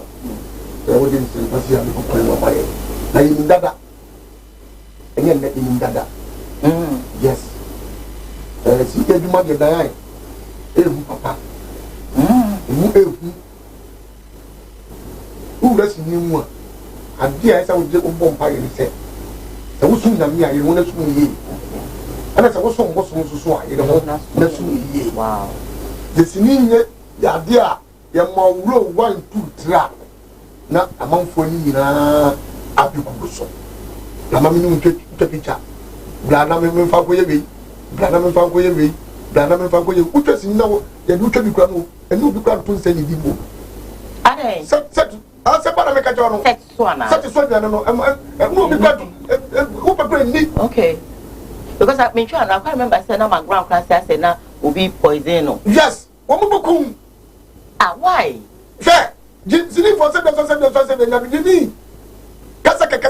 F: There wouldn't say, but you are going to buy it. Now you mean that? And you mean that? Yes. See, you might get dying. Papa. Who does you know? And dear, I would get a bomb pie and say, I was soon than me, I want to swing. And as I was so you don't know, that's me. Wow. The singing, the idea. Ya mawuro 1 2 3 na amanfo ni nyina abikuso na maminu mtwepicha blana memfa koyebe blana memfa koyebe blana memfa koyebe utwesi na ya du twebikura no enu bikura to nse ni dibo ade set para meka jono set so na no no bikura who prepare ni okay because I mention I can't remember say na my ground class say na obi poison no yes omobokum. Why? Fair. Zini for 7 na bidini. Kasa cat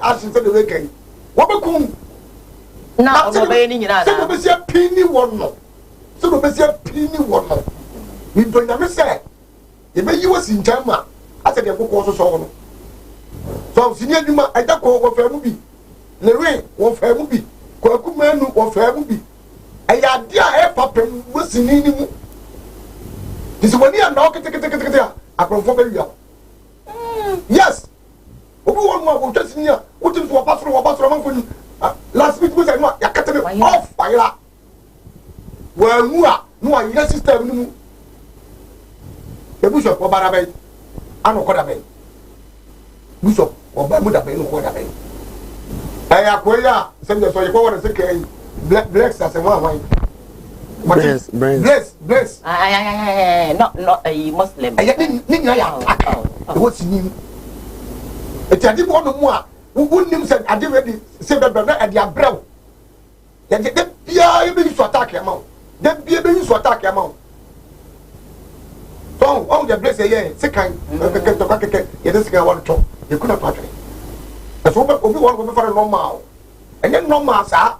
F: ash instead of weekend. Wabakum. Na obe ni nyina. Se be se pini wono. Se be se pini wono. Mi do na me say. Ye be yiwo sin chama. Ase de kokko so no. So sini aduma aja ko wo fa mu bi. Le we wo fa mu bi. Ko akumanu wo fa mu bi. Aya dia e papem wo sini ni mu. This one here now, I confirm you. Yes. Obi one more just here. What is what pass through last week was I know ya cut me off fire. Well, no, your system. The bishop or Barabe. I know what I mean. Bishop or Bamuda Bay, no what I mean. I acquire, send the soil forward and say, bless as a woman. Bless. Not a Muslim. I didn't what's him. It's a deep one more. Who wouldn't say I did ready say that brother at their brow. Then you be to attack your mouth. Then be able to attack your mouth. So, all the blessed year, second, you just get one talk. You could have patroned. That's what everyone will be for a normal. And then normal, sir.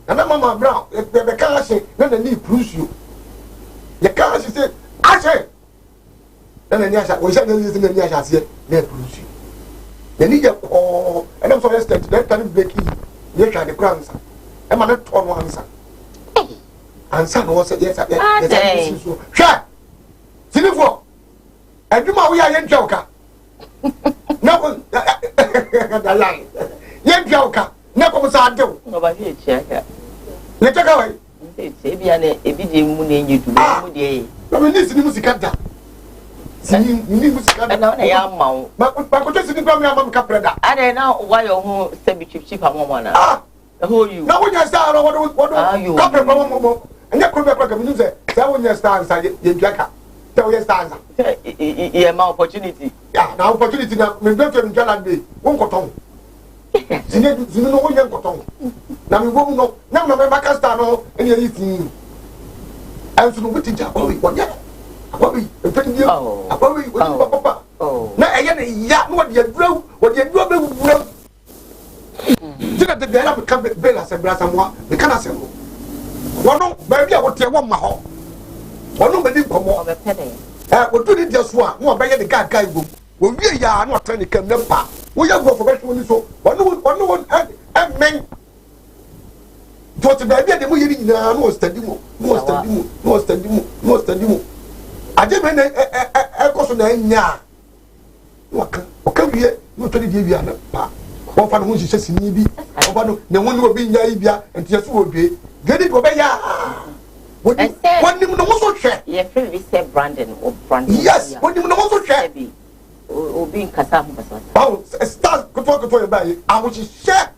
F: And then Mama Brown, if the car say, then the need proves you. The car say, I say. Then the Yasha, we said, the Yasha said, they proves you. They need a call, and I'm so yesterday, that can break you. You try the grandson. I'm not torn one son. And son was said, yes, yes, sure. Sinifo, and you know we are in Joker. No, the line. Yen Joker, never was I do. Nobody check. Let her go. It's a bit moon in you to be. I mean, this is music. Singing music. I know I am mount. But just in the Mamma Capreda. I don't know why your home said be cheap. I want the whole you. Now, when you start, what are you? And that could be a problem. You say, that when you start, you jack. Tell your stance. Yeah, my opportunity. Yeah, now opportunity now. We don't have Jalan Day. Won't go on. You know what you're going to. Now we won't know. Now, my back stand on any anything. And so, what did you worry? What yet? Worry, and tell you. I worry, Papa. Oh, now I get a yap. What you grow, what you grow. Did not the day become Bella and Brasamoa, the Canasel. One, baby, I would tell one my home. One nobody come on the penny. We'll do it just one by the guy book. Well, we are not trying to come up. We are going for when you saw one and men. What the baby the way no study. I didn't mean a question. What can we no 20 give you a pa? One fan who says in Nibi, one will be in Yabia and Tiasu will be. Get it over ya. What you know also share?
D: Yeah, we say Brandon or Brandon.
F: Yes, what you know also share?
D: Or being Cassam.
F: Oh, start to talk to your body. I will share.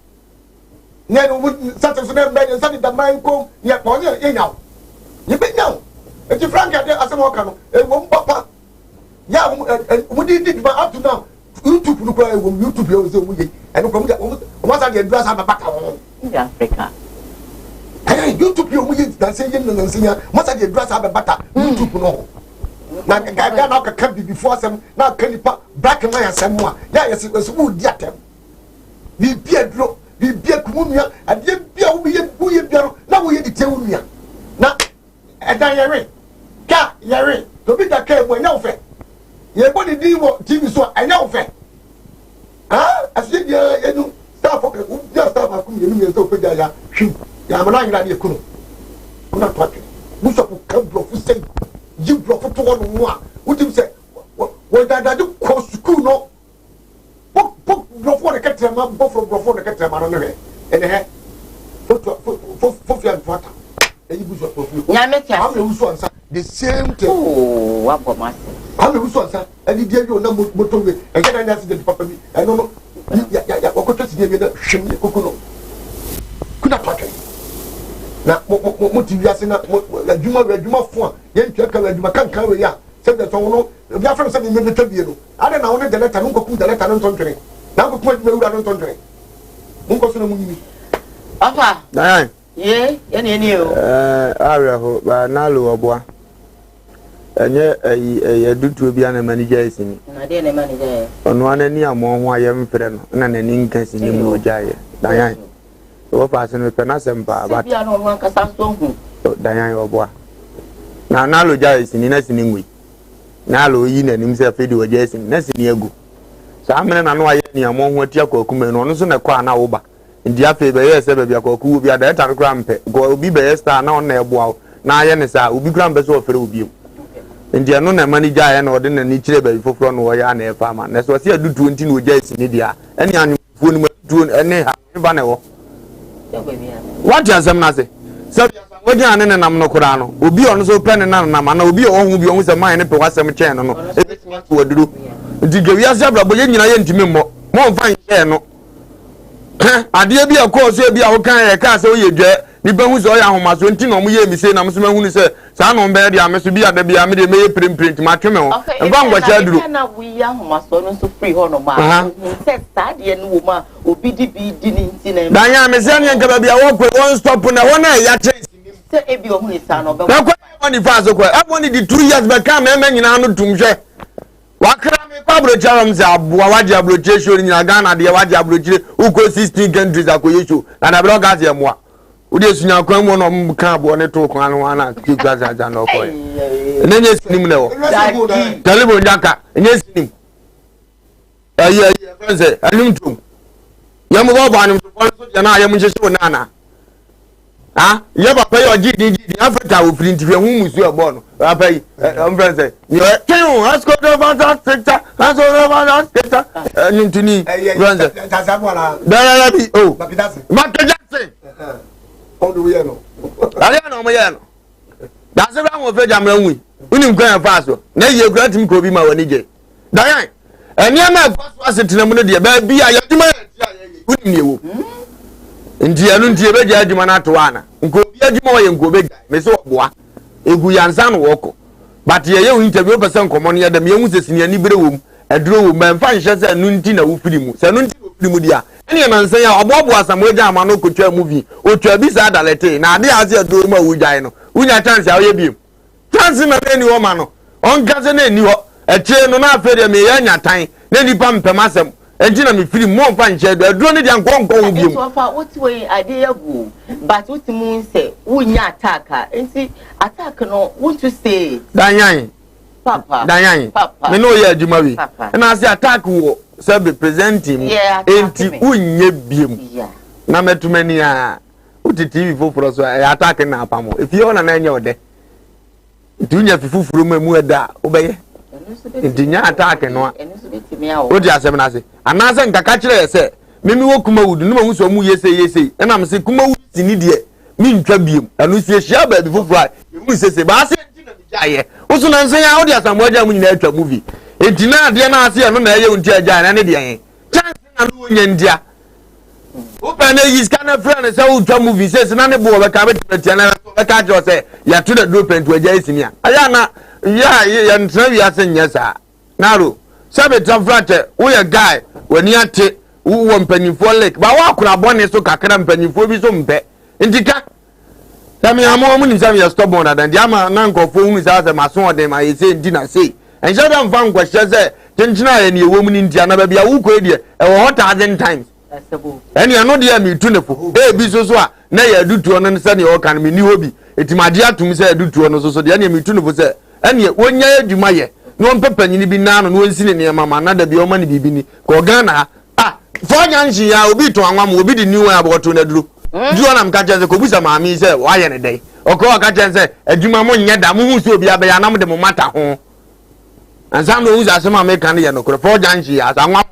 F: Then would Saturday night and Sunday the mind come, yet for you know. You be now. If you frank as a walker, it won't papa. Yeah, what did you do up to now? YouTube look like YouTube also and from once I get dressed up a back in Africa. YouTube you that say and singer, once I get dressed up a batter, YouTube no. Now now can be before some now can you black and white some more. Yes, it was wood yet. We be a drop, we be a Kumunia, and then be a weird now we tell me. Now, and then Yari, to be that came when no fair. Your body did what TV so I know fair. Ah, I said, you know, staff of just staff of you so big. I'm not going to be I'm not talking. Bishop come for say, you brought to 1 Would you say, what I do cross school? No, before the cat, before the cat, and the head for your water. The same thing.
D: Oh, what about myself?
F: I'm a resource, and he gave you no motor, and then I asked the papa. I don't know. What could you give me the shimmy cocoa? Could not talk. Now, what you ask in a Juma for, young Juma can't carry ya. Said that no, we are from something in the tribunal. I don't know the letter, Uncle the letter, and country. Now we put me around country. Uncle Sonamuni.
D: Papa, yeah, any new.
J: Area, Nalu or boy. Enye do to be an manager is in.
D: I didn't manage.
J: On one any among why I'm friend, and an increase in him no jay. Diane. What person with Penasem, but I don't want a son. Diane or boy. Now, Nalu jay is in Nessin. Nalu in and himself do a jason, Nessin Yago. So I'm an annoy any among what Yako Kuman on soon a qua over. In the affair, yes, ever be a cocoa be a data grandpa, go be best, and on their bow. Now, Yanessa will be grandpas of you. India no na manager and or den ni chire be foforo no ya na e farmer na so se adu 20 no jaisi ni dia eni anfuo ni madu eni ha ba na wo what you asem na se wodi ane ne nam no kura no obi ono so pe ne na na obi ohun bi ohun se man ne pe wasem chen no waduru ndigwe ya se abrabo ye nyina ye ntimi mo mfa nche no ade bi akọ so bi a wo kan ye ka se oye dwe ni ba hu so ya homa so nti no mo ye mi se na mo so mahunu se sa no be dia me so bi ada bia me de me ye print ma tweme ho ba ngwa cha duru
D: na we ya homa so no so free ho no ma se sa de no wo ma obi di bi di ni nti na
J: dan ya me se ne nka ba bia wo kwe won stop na wo na ya che
D: se e bi o hu ni sa no be
J: na kwa woni fa so kwa aboni di 2 years be ka me nyina no tumhwe wakra me kwa brocharam za abua waje abroche show nyina Ghana de waje abroche uko 16 countries akoyecho na na blog as yemwa udi sunya kwan mu no ka abo ne to kwan no ana kika za no ko enye sinim ne wo talibo njaka enye sinim ayi franse anim tum yamu go ba anim to so na yamu nche so na ah ye ba pe yo gidi Africa wo print fi hu musu e bo no ba pe franse ni ken asko do fantastic asko do fantastic nintuni franse da bi oh makidase
F: on the way no
J: ale na mo ye no da se bra mo fe jamra nwi unim kwan fa so na ye kura tim ko bi ma wani je dan eni ma fa so asetena mu ne de ba bi a yaduma unim ne wo ndi anu ndi be ja aduma na to ana nko bi aduma wo ye nko be me se oboa egu yansa no woko but ye ye interview person komo ne yadam ye hu se sini ani bere wom aduro wom ba mfa nhye se anu nti na wo firi mu se anu nti wo firi mu dia eni na nsan ya obobo asamo ja ama no kotwa movie otwa bi sa adalete na ade aze aduro ma wujai no unya chance a ye biem chance na be ni wo ma no on gaze na ni ho eche no na afere me ya nya tan na nipa mpem asem ejina me firi mo mfa nhye do aduro ne dia nkonko wo biem
D: so fa what way ade yagu but what mean say unya attack enti attack no want to say
J: danyan
D: papa
J: danyan me no ye aduma wi na say attack wo say be presenting enti unye biem na metumani a uti TV foforo so attack na apamo if you na nya ode tunya fifufuru mu eda obeye enti nya attack no odi asem na se anase nkaka kire se mimi wo Kumawood no ma so mu yese na me se Kumawood ni de mi ntwa biem anu sie hia ba bi foforo emu sese ba ase ntina mi jaye wo so na nsen ya wo de asamoja mu nyina atwa movie entina de na ase no na ye unti aja na ne de yen chance na no nya ndia wo pa na yi scanner friend say wo twa movie sese na ne bo be ka be na be ka jo say ya to the drop and to aja isinia aya na ya ntina wi ase nya sa na ro sabe tafrate wo ya guy wani ate wo mpanifo lake ba wa kura bone so kakra mpanifo bi so mpe ndika sami amo mu ni sami ya stop on that dia ma na nkofo hu sa sa maso ode ma yese ndi na sei enje da mfa nkwahye se tintina ya ni ewo mu ni ndia na ba bia wo ko edie e wo 1000 times eni ano dia mi tu ne fo e bi so a na ya dutuo no se ne o kan mi ni hobi etimade atum se dutuo no so dia ne mi tu ne fo se eni wonya adwuma ye no mpepanyini bi na no nsine ne mama na da bi o ma ne bibi ni ko Ghana fonya nji ya obi to anwa mo obi di new one aboto na duro duro na mka chense ko busa maami se wa ye ne dai oko ka chense adwuma mo nya da mo hu so obi abaya na mo de mo mata ho ansa no hu za se ma me kan ye no ko fonya nji ya anwa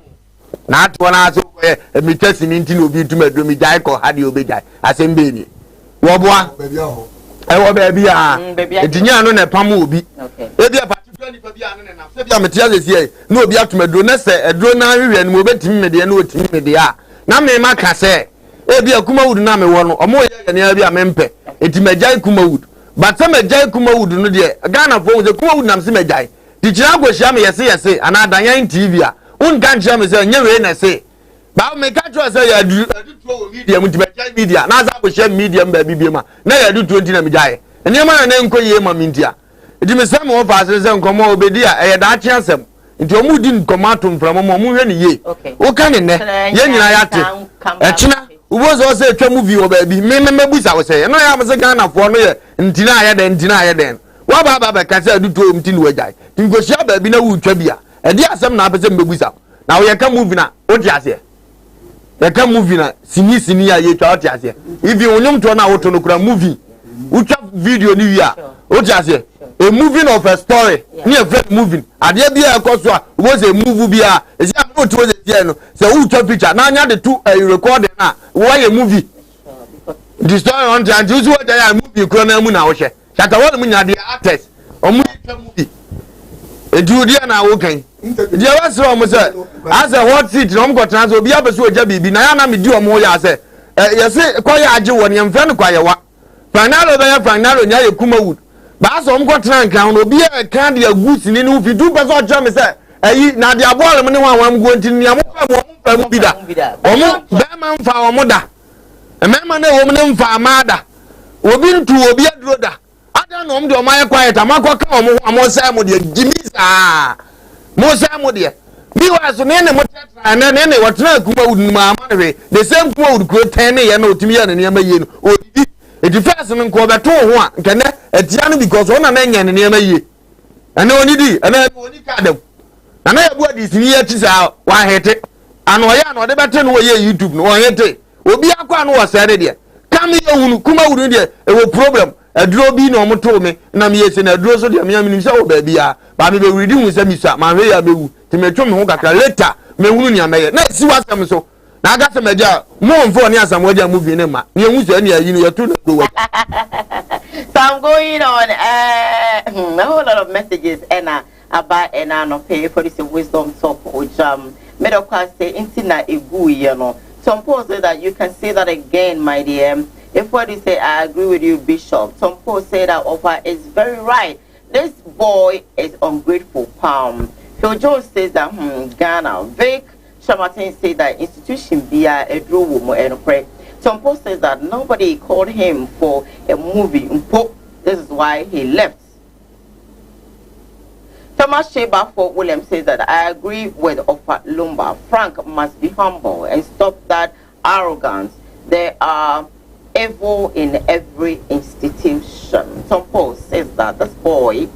J: na ato na aso ko ye mi tesi ni nti no obi tuma do mi jai ko hade obi jai asembe ni wo boa wo baby a etinya no na pam obi ebi particularly fa bia no na se bia metia se sie na obi atomado na se edro na hwehwe no obetimi mede na otimi mede a na me maka se ebi Kumawood na me wo no omo ye ne bia mempe etimajai Kumawood but se majai Kumawood no de Ghana fo ze Kumawood na se majai tichira gohia me yese ana danyan TV a un kan chia me se nyewe na se ba me ka tro se ya du to media mu timajai media na za gohia media mba bibie ma na ya du 20 na majai ene ma na nkoye ma mintia edi me se mo fa se nkomo obedi a e da chia sem nti omu di nkomo atom from mo hwe ne ye o kan ne ye nyina ya te e china ubozo se twa movie o ba bi me busa wo se no ya me se Ghana fo no ye ntina ya den wa ba ka se du to mti ni wajai tingo sia ba bi na wu twa bia e di asem na apese me busa na wo ye ka movie na o ti ase ye ka movie na sini ya ye twa o ti ase if you onyum to na wo to no kura movie ucha video ni wi a o ti ase a moving of a story ni a friend moving ade bia e koso a wo say move bia e say am to wo say no say wo twa picture na anya de to record na wo ye movie the story on and you what they movie kro na mu na wo hye chata wo mu nya de artist o mu twa movie e du dia na wo kan dia wa so mo say as a hot seat no mo go trans obi abeso oja bibi na ya na me di o mo ya say ye say kwa ya age wo ne mfa no kwa ye wa fanalo be ya fanalo nya ye Kumawood ba so mko tran kan no bi e kan de agusi ni no fitu pe so cha me se ayi na de abole me ne wan go ntin ni amfa mu bi da omo be ma mfa omo da e me ma na wo me ne mfa amada obi ntu obi aduro da ada no om de omaye quiet amakọ ka omo amo se mo de gimisa mo se mo de bi wa so ne mo tran ne wo tran Kumawood ni ma amane the same Kumawood ko ten ye na otimi ya ne ma ye no odidi edi first no ko beto ho a nkene etia no because ona na nya ne ma ye ana oni di ana oni ka dem ana ya bua di sini ya tisa wa hete ana ya na ode beto no ye YouTube no wa hete obi akwa no wa sare de kam ye hunu Kumawood de e wo problem aduro bi no moto me na me yese na aduro so de me amini se wo ba bia ba me be ready hu se mi sa ma hwe ya bewu ti me twom ho kakra later me hunu ni amaye na si wasam so na aga se meja mo mfo ni asamoja movie ne ma ni ehun se ni ayi no yetu na do.
D: So I'm going on a whole lot of messages about no pay for this wisdom talk which middle class say intina egu you know. Some people say that you can say that again, my dear. If what you say, I agree with you, Bishop. Some people say that offer is very right. This boy is ungrateful. Phil Jones says that Ghana. Vic Shamatin said that institution be a draw woman and pray. Some post says that nobody called him for a movie. This is why he left. Thomas Sheba for William says that I agree with Ofa Lumba. Frank must be humble and stop that arrogance. There are evil in every institution. Some post says that this boy,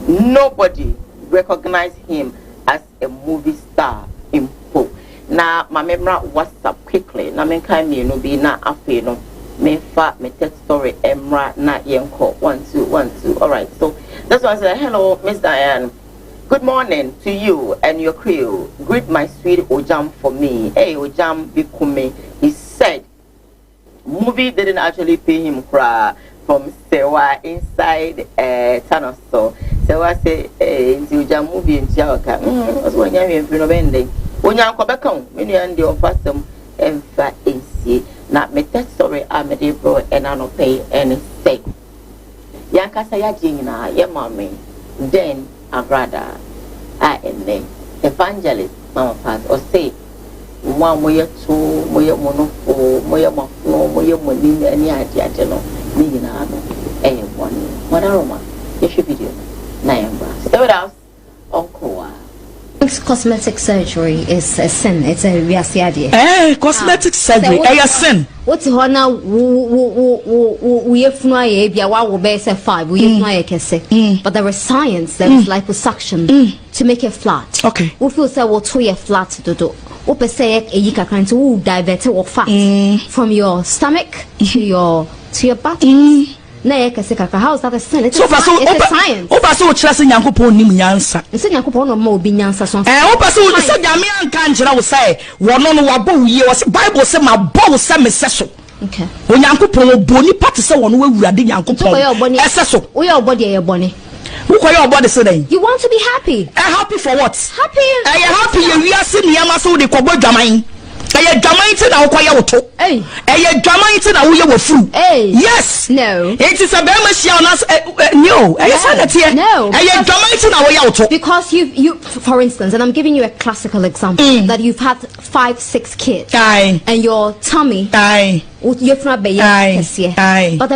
D: nobody recognized him as a movie star in Pope. Now, my memory WhatsApp quickly. Now, me kind me no be na afe no. Me fa me text story emra na yenko 1212. All right. So this one said, hello, Miss Diane. Good morning to you and your crew. Greet my sweet Ojam for me. Hey, Ojam Bikume. He said, movie didn't actually pay him cry from Sewa inside Tanoso. Sewa say, into Ojam movie in Chawaka. That's when you're in Finovende. When you're Quebecon, many and your person and fat AC. Not me that story, I'm a dear bro, and I don't pay any stake. Yankasa Yajina, your mommy. Then, Agrada, I am the evangelist, Mama Pass, or say, one moya two, moya monofo, moya mafno, moya money, any idea, general, meaning I know, one, one aroma, you should be doing. Nayamba. Stay with us, Uncle.
M: Cosmetic surgery is a sin. It's a idea.
I: Cosmetic surgery, a sin.
M: What's the honor? We have no idea. Why we base a 5? We have no idea. But there is science. There is liposuction to make it flat.
I: Okay.
M: We feel say what we flat to do. We say you can to divert or fat from your stomach to your butt. How's that a sin? It's a science.
I: Opa so chese Nyankopon nim nyansa.
M: Nse Nyankopon no mo bi nyansa so.
I: Opa so se nyame anka nkyira wo say wono no wabo wie wo Bible say ma bo say meseso.
M: Okay.
I: Onyankopon boni pate say wono wawurade Nyankopon. Eseso.
M: Wo your body e boni.
I: Who call your body say then?
M: You want to be happy.
I: Happy for what?
M: Happy.
I: Happy you wiase niam so de kobo dwaman. Eye dwaman ti na wo kwaya wo to. Eye dwaman ti na wo ye wo furu. Yes.
M: No.
I: It is a bema shia na no. Eye sanate.
M: No.
I: Eye dwaman ti na wo ye wo to.
M: Because you for instance, and I'm giving you a classical example that you've had 5-6 kids. And your tummy but there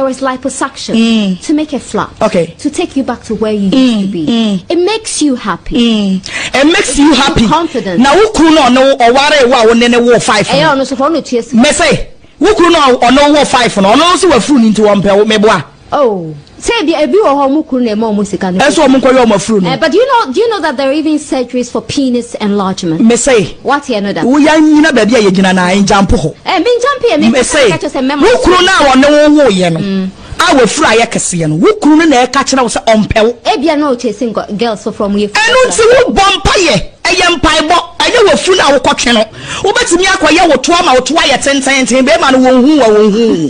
M: is liposuction to make it flat.
I: Okay.
M: To take you back to where you used to be. It makes you happy.
I: It makes you happy.
M: Confident.
I: Now who could not know or ware wa nene wo 5.
M: No so for no tears.
I: Me say who could not or no wo 5 no no so we furu into one pe meboa.
M: Oh. Say the ebi wo ho mukuru na mo musika no.
I: Eso mo koyo mo furu no.
M: But do you know that there are even surgeries for penis enlargement?
I: Me say.
M: What you know that?
I: Wo ya nyina ba bia ye gina na jump ho.
M: Me jump here me
I: say. Who could na wo ne wo ye no. Awe fura ye kese no. Wo kuru na e ka kire wo se ompew.
M: Ebia no chasing girls from we.
I: Enu ti wo bompa ye. Eye mpaebo. Aye wo furu na wo kotwe no. Wo betimi akoye wo to ama wo to aye tenten be ma no wo hu wa wo hu.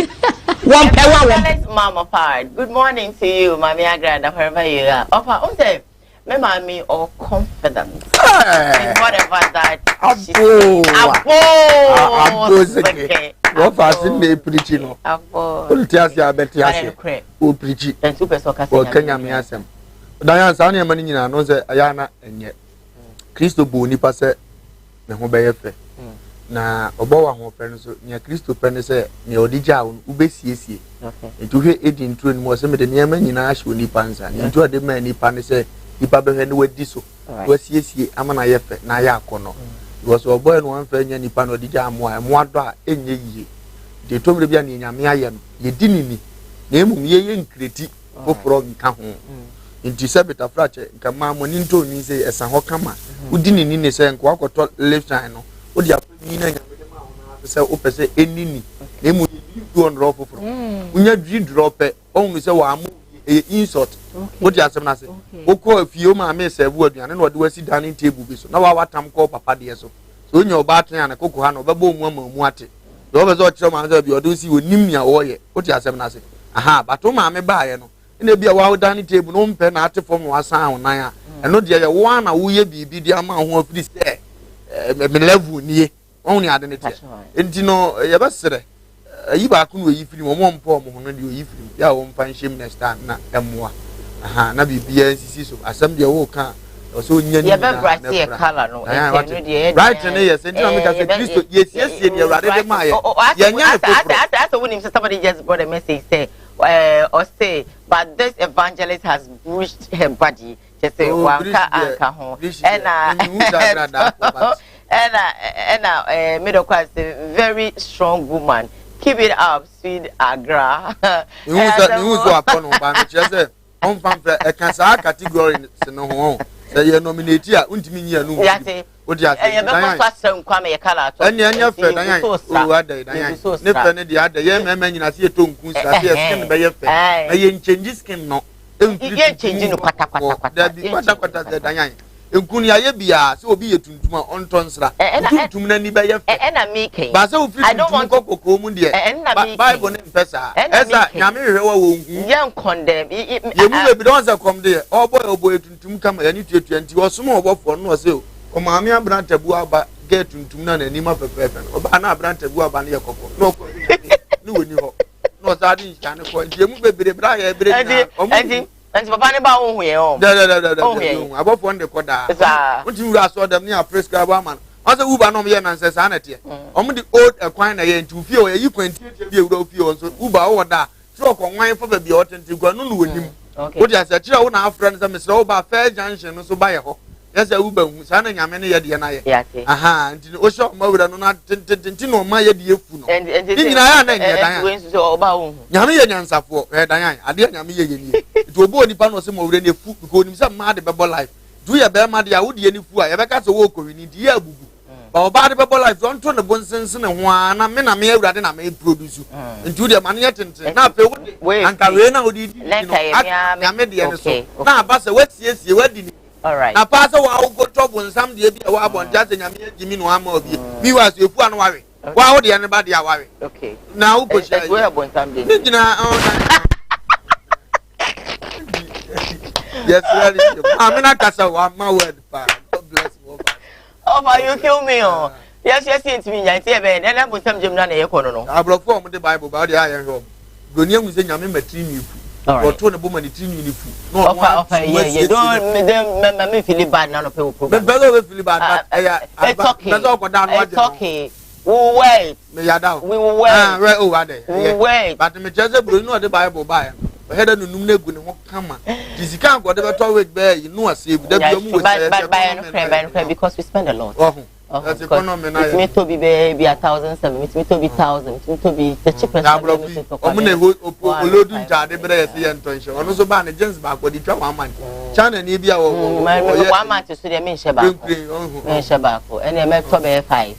I: One power.
D: Mama Pard. Good morning to you, Mami Agrada, wherever you are. Opa, unte me mami or confident in whatever that she says.
J: What fashion they preaching? Ultiasia Betiasia, who preach it, and super soccer or Kenya Miasem. Diane Sania Manina knows Ayana and yet Christo Boni Passe, Nahobefe. Na obawa ho pere so nya Kristo pere ne se nya odija ubesiesie nti hwe edi ntro ni mo se me de niam nyina ahwe nipa nsa nti ode ma nipa ne se nipa be hwe ne wadi so wasiesie ama na yefe na ya akono because oboy no anfa nya nipa no odija amo ado a enye yie de tomre bia ne nyame aye no ye di nini na emum ye nkreti oforo nka ho nti se beta frache nka ma mo ni nto ni se esa ho kama udi nini ne se nko akoto left hand no odi apini na nyame ma ona se opese enini na emu do on drop for unya dri drop e onu se wa amu insult odi asem na se okọ afie o ma me se bu aduane na odi wasi dining table bi so na wa watam ko papa de so so onya oba atan ya na koko ha na obebo mu amamu ate do obezo o kire ma se bi odi si onim nia wo ye odi asem na se aha bato ma me ba ye no na bia wa dining table no mpe na ate fom wa san ho nan a eno de ye wo na wo ye bibi di ama ho afiri se me level nie only ade ne te enti no ye besere ayi ba ku no yi firi mo mpo mo hono de yi firi ya wo mfa nhiem next time na emmoa aha na bibia nsisi so asem de wo ka so nya ni
D: ye be bright ye color no
J: right ne yes enti na me ka se Kristo yes ye ne urade de ma ye ye nya
D: I when somebody just brought a message say or say but this evangelist has bruised her body just say wanka anka ho and middle class very strong woman. Keep it up, sweet Agra.
J: You so upon one just on a cancer category no home. Say you nominate here, untimi no. What you say?
D: Kwame your color.
J: And your friend, I am the other young man in a theatre to skin by your face. I ain't changes can not. You can't change in enkunu ya bia se obi yetuntuma ontonsra tuntum na ni be ye fe
D: na me ken
J: ba se ofiri tuntum kokoko mu de bible ne mpesa esa nyame hwe wa wo nhu
D: ye condemn
J: ye mu be bi don se kom de obo tuntum kama ya ni tuatua nti osom obofo no se o maame abranta bu aba get tuntum na na ni ma pepepe oba na abranta bu aba ne ye kokko no ko ni woni ho no sa di nkan ko nti ye mu be bere bra ya bere na
D: and papa ne ba wo hu ye o
J: abofo nde koda unti wura so dem ne a prescribe man ase uba no me na nse na te omo di old ekwan na ye nti ufie o ye kwanti bi ewura ufie o so uba wo da tro ko nwan fo ba bi otenti gwa no no wonim wo di ase kira wo na afra ne se mesre wo ba fair junction no so ba ye ho yesa uba hu sa na nyame ne ye de na ye aha nti o sho ma wura no na tintintin no ma ye de efu no ni nyina ya na nye dan
D: we nso so oba wo
J: nyame ye nyansafo dan ade nyame ye ye ni to obo nipa no se mo wura ne fu because onim se ma de bebo life do ye be ma de ya wo de ni fu a ye be ka se wo kowi ni de abubu ba oba de bebo life don to ne bonsense ne ho ana me na me awurade na me produce nti de ma ne tenten na ape wo anka we na odi di no nyame de ne so na aba se wasiesie wadi ni
D: alright
J: na pa se wa go trouble nsam de bi wa abonja se nyame gimi no ama obi mi wa se efu anu wawe wa wo de ne ba de awawe
D: okay
J: na wo ko sha
D: we abonsam de
J: ni gina yes, really. I'm not casa my word, God bless you.
D: Oh, my, you kill me, oh. Yes, it's me. I say, and I'm with some gym down here.
J: I brought form the Bible about the iron home. Gonia was in Yamima Trini, or told a woman the Trini. No,
D: you don't make me feel bad now.
J: But better feel bad.
D: It's okay.
J: It's
D: okay. We will wait. We will wait.
J: But the Jezebel will know the Bible by. Head no numne gu ne ho kama disika go de beto wait be you know save that you move
D: by because we spend a lot
J: that's economy na
D: it me to be 1,700 it me to be 1,000 it me to be the cheapest
J: omune olodu nja de bere se ye ntonhye ono so ba ne jeans ba ko di twa 1 month chana ne bia wo
D: 1 month so de me nhye ba ko ene me to be 5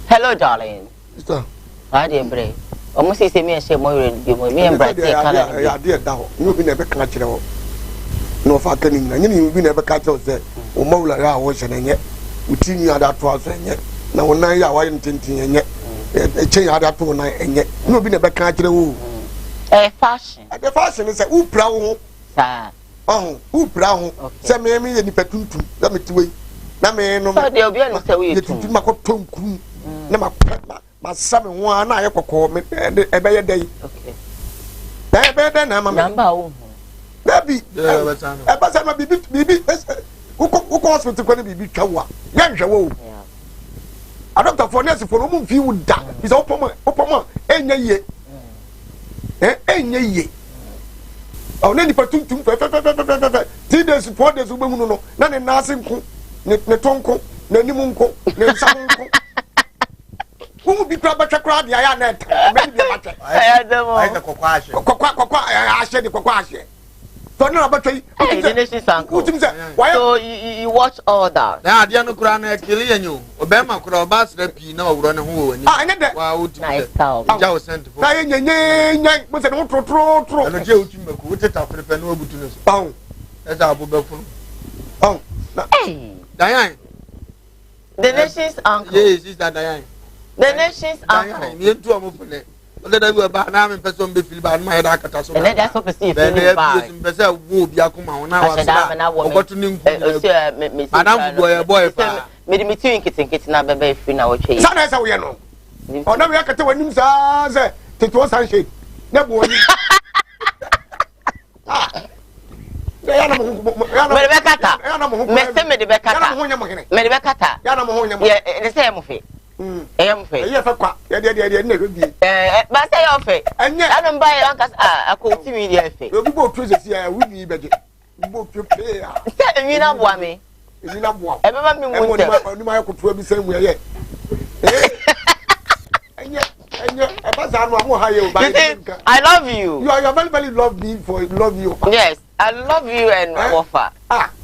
D: hello darling
F: sister
D: how dey break almost say me share more be more me embrace Canada
F: ya dey da ho no bi na be kan kire ho no fa kan ni na ni bi na be ka kire se o mawula ya wo hye na nye utini ya da to aso nye na wonan ya wa ntintin nye e chen ya da to na nye no bi na be kan kire ho
D: fashion
F: the fashion is u pra ho
D: sa
F: u pra ho se me ye ni petuntum na me tiwe na me no
D: so de obi an se we
F: tuntum makoto nkuru na masabe ho na ayekoko me ebe ye dey
D: okay
F: ebe na mama
D: number wo
F: baby ebe sa ma bibi uko hospital ko ni bibi twawa ya nhwe wo adopter for nurse for no mu fi wu da bisa opomo enye ye enye ye o ne ni patuntum fe 3 days 4 days ugbe mu no na ne nase nko ne tonko ne nimu nko ne nsam nko who be crab crab ya na maybe be matter
D: I don't know
F: kokwa ashe the kokwa ashe so na abatwai
D: so you watch all that
J: na ade no kura na ekele yanyo obema kura oba srapi na owuro ne ho wani
F: ene de
J: wa uti
F: ja o sent for na yenyenyen mo se no tro
J: no je uti mako uteta frefe na obutu no so
F: paun
J: eza abobefunu
F: na
J: Diane
D: the nation's uncle
J: yes is that Diane
D: the nation's uncle
J: me ntu amofune ole da bi ba na me person be feel ba na ma da kata so
D: and that's what perceive feeling bad
J: be say wo bi akoma wona wa so ogoto ni nku madam boy pa
D: me di meeting kitinkiti na bebe free na wo twe
F: sa na sa wo ye no ona we akata wanim sa se teto sanshade na bo wani ya na mo
D: me be kata me se me de be kata me de be kata
F: ya na mo ho nyam
D: ye de say mo fe em fe
F: ye fa kwa ye de na bi
D: ba say yo fe anu mba ye anka akoti mi de fe
F: obi bo tro se ya wi bi beje bo tro pe ya
D: se mi na boa me
F: mi na boa
D: e be ba mi mu nte
F: oni ma yakoto bi se mu ye enye e ba za anu amu ha ye o ba
D: I love you
F: you are very love me for love you
D: yes I love you and offer.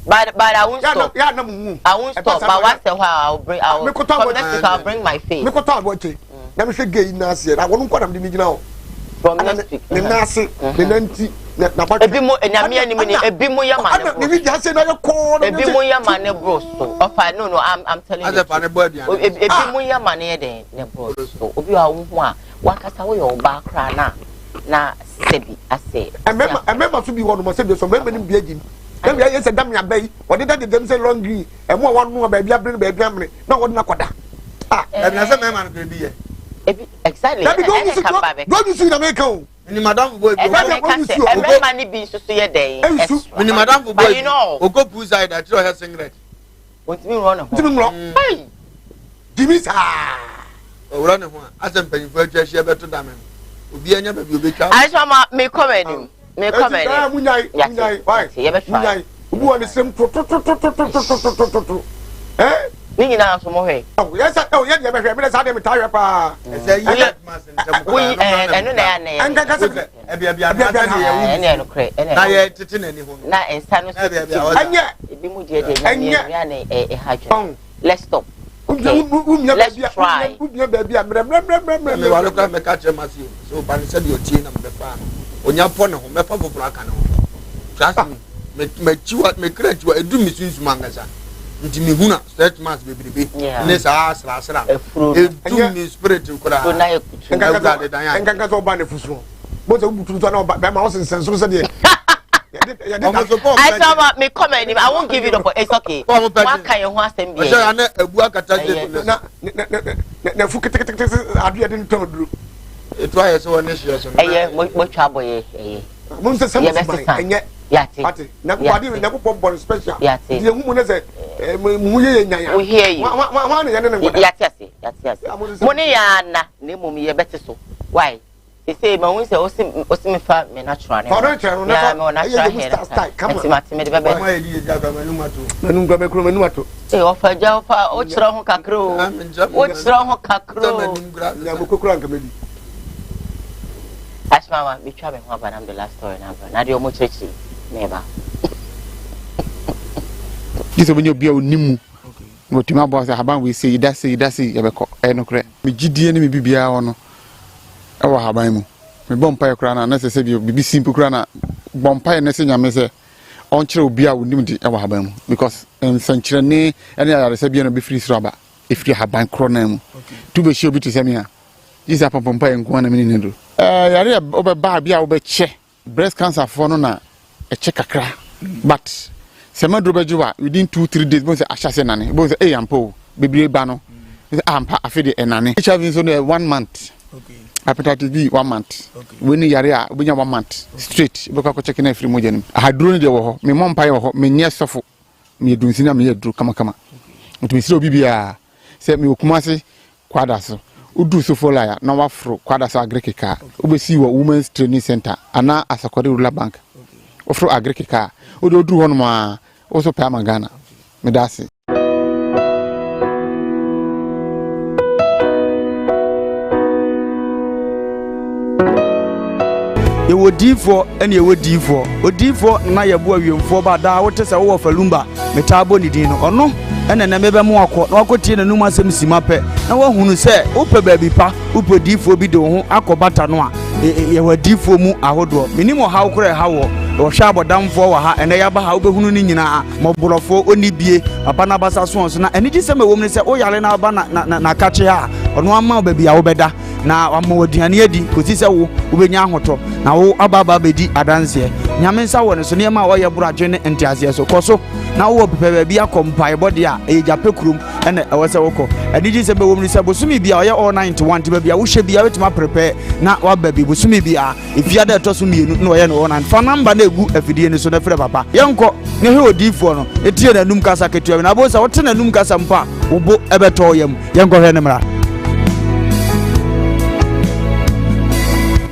D: But I won't stop. I won't stop. But once a while I'll bring my face.
F: Me ko talk about it. Na me hwe gay na se. Na wonu kwa na me gina o.
D: from next week
F: ne nase ne nanti na ba
D: ebi mo enyame ani me ebi mo ya ma ne
F: ne bi jase na ko
D: ebi mo ya ma ne bro so ofa no I'm telling you ebi mo ya ma ne den ne bro so obi a wo ho a wakasa wo yo ba kra na sebi ase
F: emema so bi wo no mo sebi so membe ni bia jim na bia yesa dam ya bai wode da dem say long green emo wa no ba bia bre ba bia amre na wode na koda e na se mema no bi ye
D: ebi exactly
F: go you see na make o
B: ni madam boy
D: emema ni bi so ye den
B: ni madam boy o go push side that you have singlet
D: ontimi run ho hey
F: dimisa
B: o run ho asem panifo atwa hia beto da men obi anya ba bi obetwa
D: I saw me comment
F: munyai why munyai obi won sem to
D: ni nyina so mo hwe
F: yes ye de be hwe me sa de me tire pa
B: say ye
D: we enu na ya na
F: anga ka se
B: bia
D: ene no kre ene
B: na ye tete na ni ho
D: na ensa no
F: anya
D: ebi mu de ya na hajjo let's stop let's try
B: me walo ka me catch masi so ban se de otie na me fa onya po ne ho me fa foforo aka ne ho trust me me chiwa me kra chiwa edu mi sunsu mangasa nti me huna stretch mass bebrebe ne sa asra edu mi spirit kura
F: enka so ba ne fusu bo se butu to na ba ma o senso se de
D: I saw me comment I won't give it up it's okay what can you want them be
B: I na abu akata je
F: na fu kete adu ya den to duru
B: eto aye so one share so
D: mo twa boye
F: mo se sem enye
D: yati
F: ati na ko adi na ko bomb special ye hu mo ne se mu ye nyanya
D: we hear you
F: wa na ye ne ngoda
D: yati mo ne ya na mum ye beti so why they say ma won say osim fa me natural ne ya me natural hair ati mati me de bebe
B: ma ye di ja ba manumato
F: manumato
D: ofa ja ofa o chira ho kakro
F: ya mo kokura nka me di
D: asmama me twa me ho aba na the last story na de o mo chechi neba
A: This when you be onimu no tima bo say haban we say that say e be ko e no kre me gidie ne me bibia wo no e wo haban mu me bompa e kra na se bi bibi simple kra na bompa ne se nyame se on kire obi a onim di e wo haban mu because sanchire ne ene ya se bi no be free sraba e free haban kro na mu tu be shi obi to se me a is a pompa en ko na me ne do yare obe ba bia obe che breast cancer for no na e che kakra but sema drobejuwa within 2-3 days bo say ashase nane bo say ampo bebre ba no ampa afede enane HIV so no 1 month hepatitis B 1 month when yare a obunya 1 month straight be kwa check na free mojanim ahaduro ne de wo ho me mompa ye wo ho me nye sofo me dunsi na me yedru kama ntumi sire obi bia say me okumase kwada so udu so for laya na wafro kwada so agrikika obesi wo women's training center ana asakode rural bank ofro agrikika odu hono ma also pay Ghana. Me that's it.
B: You would D4 and you would D4. O D4 na ya bua wiemfo ba da wote se wo falumba metabo ni din no ono ene na mebe mo akọ na akotie na num asem sima pe na wa hunu se wo pe ba bi pa wo pe D4 bi de ho akobata no a ye wa D4 mu ahodo minimo hawo kure hawo wo hwa abodamfo wa ha ene ya ba ha wo behunu ni nyina moborofo oni bie papa na basa so na ene gi se me wom ne se wo yale na ba na kache ha ono ama ba bia wo beda na amma wodiane adi kosi se wo benya ahoto na wo ababa bedi adanse nyame nsa wo ne so ne ma wo ye buradwe ne entiase so koso na wo pepe bia kompai body a e jape kurum ene e wo se wo ko ene gi se be wom ne se bosumi bia wo ye all 91 ti bia wo hye bia wetima prepare na wa ba bi bosumi bia efia da to so mienu na wo ye no na fa number na egu afidie ne so na frɛ papa yenko ne he odifo no etie na num kasa ketua na bo sa wo te na num kasa mpa wo bo ebeto yam yenko hwe ne mra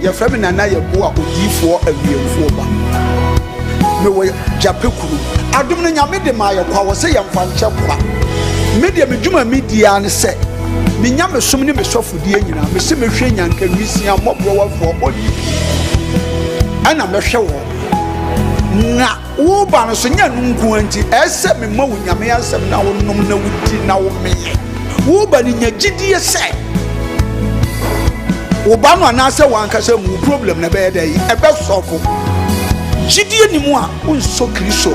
C: ya frame na ye bo a odifo awiemfo ba me wo jape kuru adum no nyame de ma ye kwa wo se yemfa nche kwa media medwuma media ne se me nyame som ne me sofudie nyina me se me hwe nyanka nwisia mobro wafo odi ana me hwe wo na wo ba no so nya nunku anti ese me ma wo nyame asem na wo nom na wudi na wo meye wo ba ni nya gidie se Oba no na say wan ka say mu problem na be dey e be solve. Jidie ni mu a unso Kristo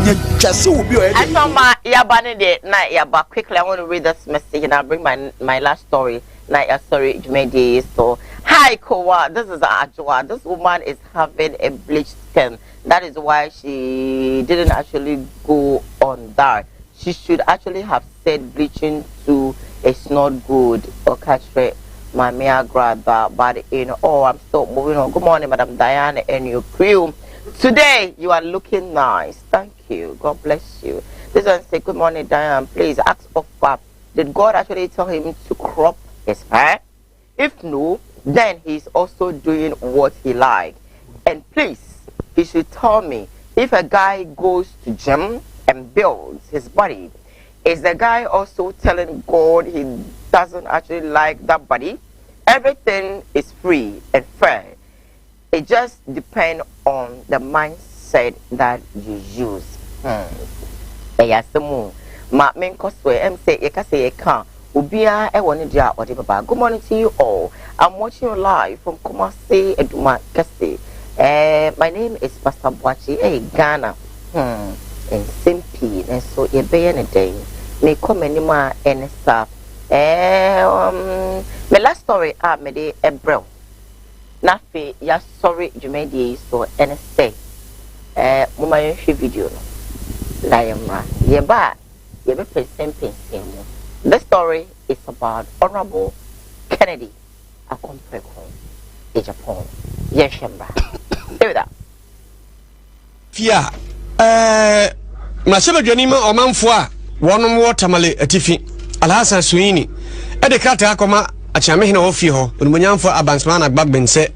C: nya twase obi o dey.
D: Asoma yaba ne de na yaba quickly I want to read this message and I'll bring my last story. Na sorry Jumedi. So hi Koowaa, this is Ajwa. This woman is having a bleached skin. That is why she didn't actually go on that. She should actually have said bleaching too is not good or catch it. My mere grab but I'm still moving on. Good morning, Madam Diana and your crew. Today you are looking nice. Thank you. God bless you. This one say, good morning, Diane. Please ask Papa, did God actually tell him to crop his hair? If no, then he's also doing what he likes. And please, he should tell me if a guy goes to gym and builds his body, is the guy also telling God he doesn't actually like that body? Everything is free and fair. It just depends on the mindset that you use. Ma say Ubia Ewanija or Baba. Good morning to you all. I'm watching you live from Kumasi Eduma Kase. My name is Pastor Boachi, Ghana. And Simpi, and so you be any day. May come anymore and stuff. My last story I made a bro. Nafi, ya sorry, Jumedi, so and say, Muma video. Liamra, ye ba, ye be present. The story is about Honorable Kennedy Akompreko, in Japan. Yes, Shamba. Do that.
N: Fia, Masaba Janima or Manfua, one more tamale a tiffy, Alhasa Sweeney, Edekata Akoma. Achamehina ofio unmunyan for abansmana bagben se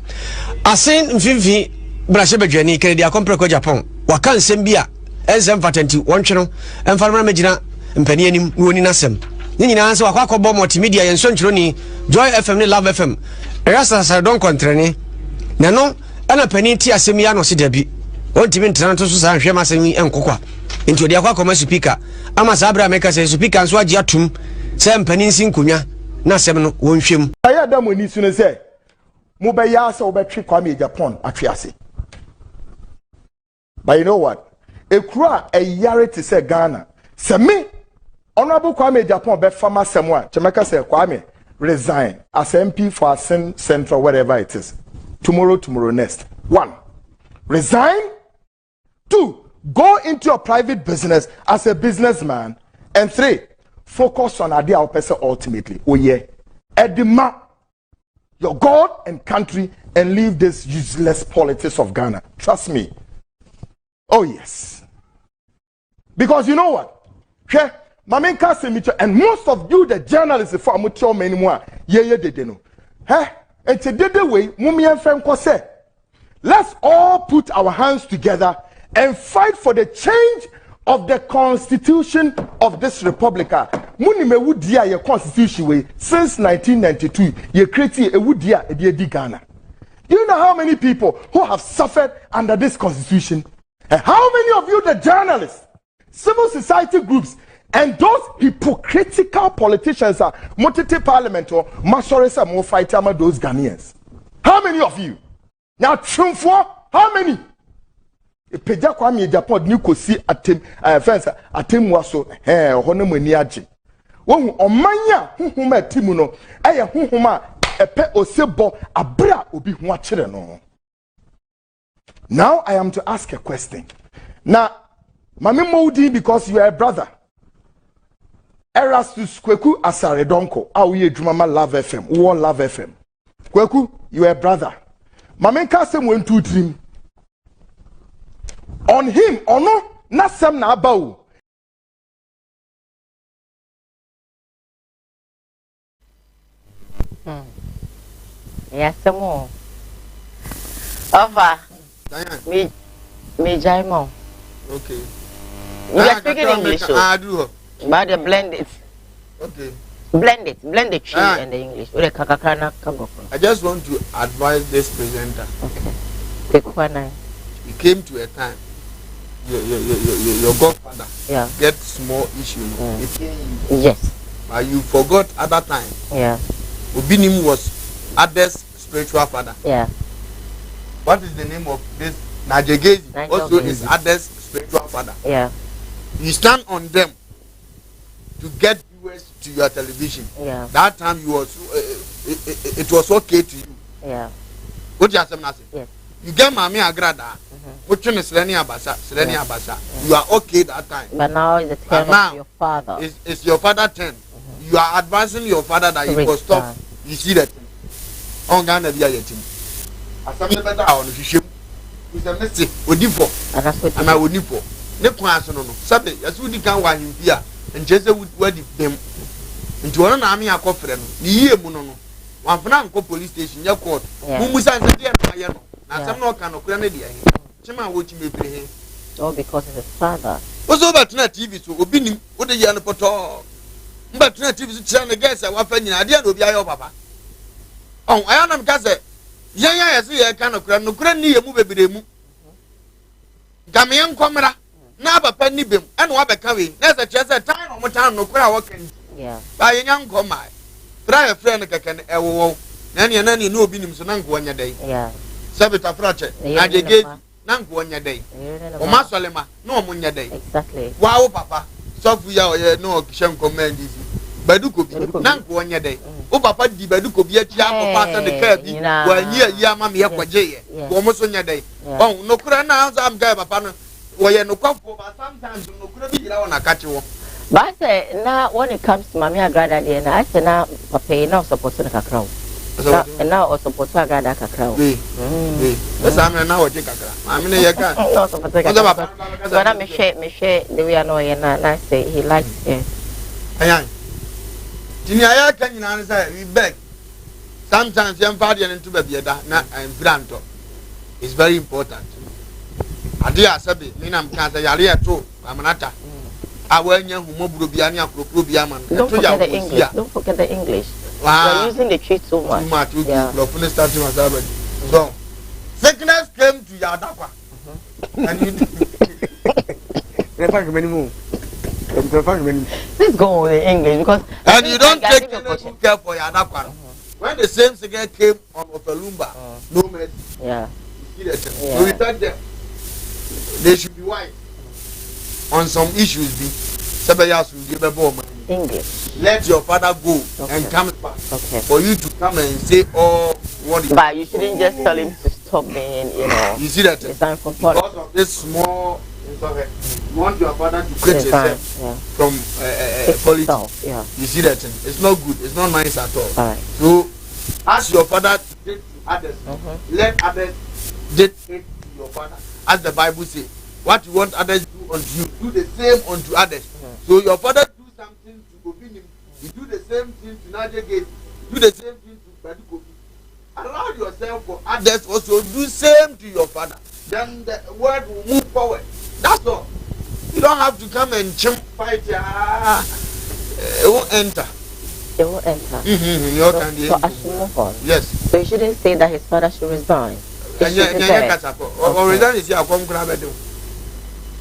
N: asen mfimfi brashebe dwani Kennedy Akompreko Japan waka nsem bia ensem patenti wontwe emfarma megina mpani anim woni nasem nyina nse wakwa akobọ multimedia yenso nchironi Joy FM ne Love FM erasa sa don kontrene nano ana pani ti asem ya no se dabi wontimi ntran to so sa hwe masemi enkokwa enti odi akwa koma speaker ama sa abra meka se speaker nso agi atum se mpani nsinkunya na sem no wonhwem
F: aya da mo ni su ne se mo be ya se obetwe Kwame Japan atwe ase. But you know what, ekura a yare to say Ghana se me Honorable Kwame Japan be farmer semwa chemeka say Kwame resign as MP for Asin Central, whatever it is, tomorrow next. 1, resign. 2, go into your private business as a businessman. And 3, focus on idea of person ultimately. Oh yeah, edema your God and country and leave this useless politics of Ghana. Trust me. Oh yes. Because you know what? Okay, and most of you the journalists for Amucho many more they know. And today the way Mumi and Franco say, let's all put our hands together and fight for the change of the constitution of this republic. Muni me wudia ye constitution way since 1992 ye create a wudia e di Ghana. Do you know how many people who have suffered under this constitution? And how many of you the journalists, civil society groups, and those hypocritical politicians are motete parliament or masoresa mo fight ama those Ghanaians? How many of you? Now trumfo, how many? Peja Kwame Japan ni kosi fence atem waso hono mani age wo omanya huhuma timu no eye huhuma epe osebo abra obi hu akere no. Now I am to ask a question. Now mame Modi, because you are a brother, Erastus Kweku Asaredonko awie dwumama Love FM wo Love FM. Kweku, you are a brother. Mame kasem 1 2 3 on him or no nasem na abawo.
D: Yes, some more. Over. Me Jaimo.
J: Okay.
D: You are speaking English.
J: I do.
D: But they blend it.
J: Okay.
D: Blend the tree and the English.
J: I just want to advise this presenter.
D: Okay.
J: He came to a time. Your godfather get small issue.
D: Yes.
J: But you forgot other time.
D: Yeah.
J: Obinim was others spiritual father.
D: Yeah.
J: What is the name of this? Najegezi also is Ada's spiritual father.
D: Yeah.
J: You stand on them to get viewers to your television.
D: Yeah.
J: That time you was it was okay to you.
D: Yeah.
J: What you have said?
D: Yes.
J: You get Mami Agrada. Which one is Seleni Abasa? Seleni Abasa. You are okay that time.
D: But now it's the turn of your father.
J: It's your father turn. You are advising your father that he will stop. You see that? On Ghana be a yetim. As some better on the ship. With a message, Odipo. And that's what I would nipo. Ne kwaso no. Sabe, yasu di kan wa himpia. Nchese wadi dem. Nti wono na ami akofre no. Ni yie mu no no. Wanfana nko police station ya court. Mumusa nse dia na ye no. Na sam no kan no kura na dia he. Chima wo chi mebere he.
D: Oh, because it's his father.
J: Ozo ba tuna TV so obi nim wo de ya no poto. Mba tuna TV so tira na guess wa fa nyina dia na obi ayo papa. Oh, aya na mka se yanya yesi ye kan no kura ni ye mu bebere mu. Game yen komra na papa ni bem ena wa beka we na se chese tan no mutan no kura wa kan.
D: Yeah.
J: Ba yen yan koma. Try a friend keke ne ewo. Na ne no obi nim so na nko anya dai.
D: Yeah.
J: Sabita frache. Ajege na nko anya dai. O ma solema na o munya dai.
D: Exactly.
J: Wa wo papa. Sofu ya o ye no kishem command this. Baduko bi na nko anya dai. O papa di baduko bi atia papa ta de ka bi. Wa nyi ya ma me yakwaje ye. Wo mo so nya dai. On no kura na anza am ga papa no. Wo ye no kwafo ba sometimes no kura bi jira wona kache wo.
D: But now when it comes to Mami Agrada there, I say now papa now support to kakra. And now also support to Agrada kakra.
J: Yes, I'm now watching kakra. Mami ne ye kan.
D: No support to kakra. So now me share the way I know and I say he likes it.
J: Ayan. Tini aya kan nyina say we beg. Sometimes you father into baby da na granto. It's very important. Ade asabe me na mka say yare eto amanata.
D: Don't forget the English. Don't forget the English. We're using the cheat so much.
J: Yeah. So, sickness came to Yadakwa. And you
D: let's go with the English because
J: and you don't take any care for Yadakwa. When the same sickness came on Opelumba, no mercy.
D: Yeah.
J: So we tell them they should be wise on some issues.
D: English.
J: Let your father go and come back.
D: Okay.
J: For you to come and say all what.
D: But you shouldn't just tell him to stop being,
J: You see that? Because of this small. You want your father to create yourself from politics.
D: Yeah.
J: You see that? It's not good. It's not nice at all.
D: Right.
J: So, ask your father to date to others. Let others date to your father. As the Bible says, what you want others to do unto you, do the same unto others. So your father do something to Obin, you do the same thing to Nadia Gate, do the same thing to Badikobi. Allow yourself for others also do same to your father. Then the word will move forward. That's all. You don't have to come and fight. It won't enter.
D: It won't enter.
J: So
D: I should move on.
J: Yes.
D: So you shouldn't say that his father should resign.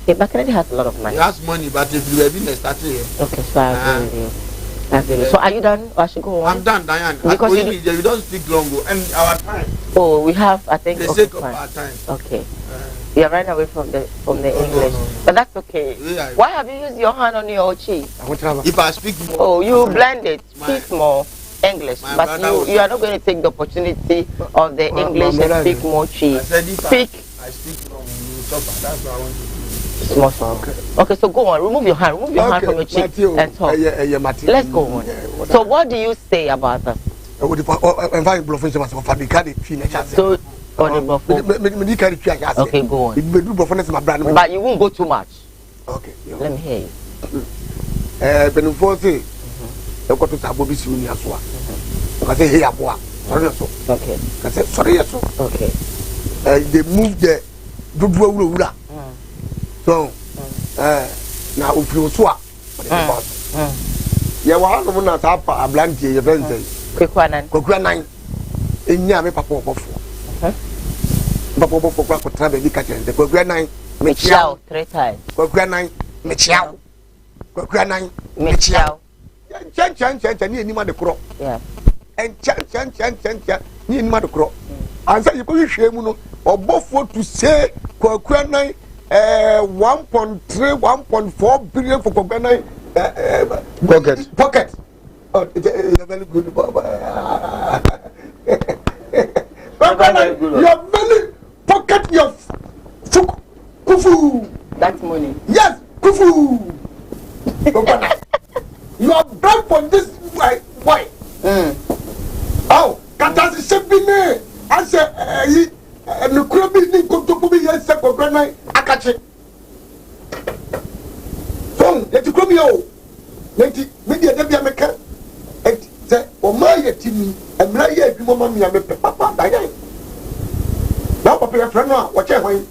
D: Okay, but Kennedy has a lot of money.
J: He has money, but if you have been started here.
D: Okay, so I agree with you. I agree with you. So are you done? Or I should go on?
J: I'm done, Diane.
D: Because
J: you don't speak long, and our time.
D: Oh, we have, I think.
J: The sake of our time.
D: Okay. You are running away from the English, but that's okay.
J: Yeah,
D: why have you used your hand on your cheek?
J: If I speak more.
D: Oh, you blend it. Speak more English, but you are not going to take the opportunity of the English and speak more cheek. Speak.
J: I speak long. You talk. That's what I want to do.
D: Small. Okay, so go on. Remove your hand. Remove your hand from your cheek and talk. Let's go on. So what do you say about that? So. Okay, go on. But you won't go too much.
F: Okay.
D: Let me hear you. Okay.
F: They moved the Dudwa. So, now if you swap, you are one of a blank, your friends.
D: Quick
F: one, in Yami Papa. Papa for travel, the catcher, the Granite,
D: Michelle 3 times.
F: Granite, Michelle, Granite,
D: Michelle.
F: Chan, any man the crop.
D: Yeah.
F: encha ni ma dokro ansa you go hwe mu no obofo to say kwakuanan 1.3 1.4 billion for kwakuanan pocket oh it's a very good you're very pocket your kufu
D: that money
F: yes kufu you are bred for this why oh katasi sebine ase no krobi ni kotopo bi yesa kokona akache so yeti krobi o yeti media da bia meka se o ma yetimi emra ye adwuma ma mia me papa da yan na papa ya frano a wo che hwan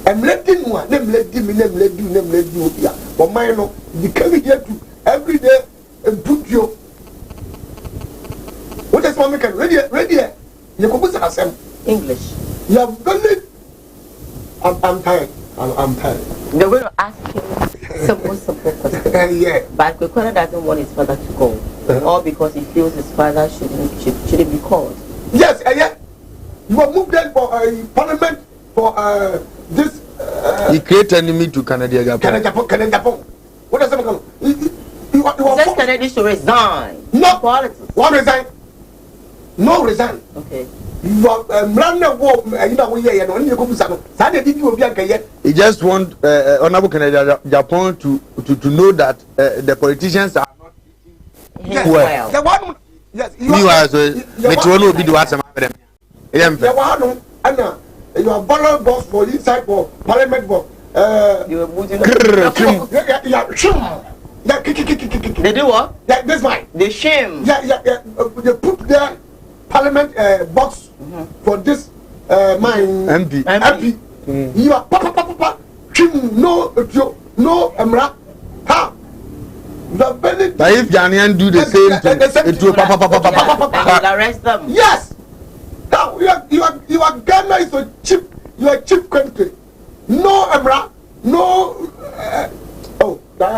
F: emledi nu a na emledi mi na emledi obia o man no di kawi here to every day empudio what is mama can ready you go put asem
D: English
F: you have done it I'm tired I'm tired
D: they're going to ask him simple questions
F: yeah
D: but Kwekwana doesn't want his father to go or because he feels his father shouldn't be called
F: yes yeah you have moved there for parliament for this
J: he create enemy to Canada
F: Japan what does that mean
D: you just Kennedy to resign
F: no
D: politics
F: one resign no resign
D: okay
F: you are running war you know we here no you go busa no say dey did obi ankaye
J: he just want honorable Canada Japan to know that the politicians are not
F: well the one yes
J: you are so metro no obi do what am them
F: the one and you are ballot boss for inside for parliament for
D: you were moving
F: yeah,
D: they do what?
F: Yeah, this one.
D: They shame.
F: Yeah. They put their parliament box for this mine MP. You are papa. No emra. Ha. The benefit.
J: But if Ghanaian do the same thing, it will
D: papa. Arrest them.
F: Yes. Now you are Ghana is a cheap. You are a cheap country. No emra. No. I'm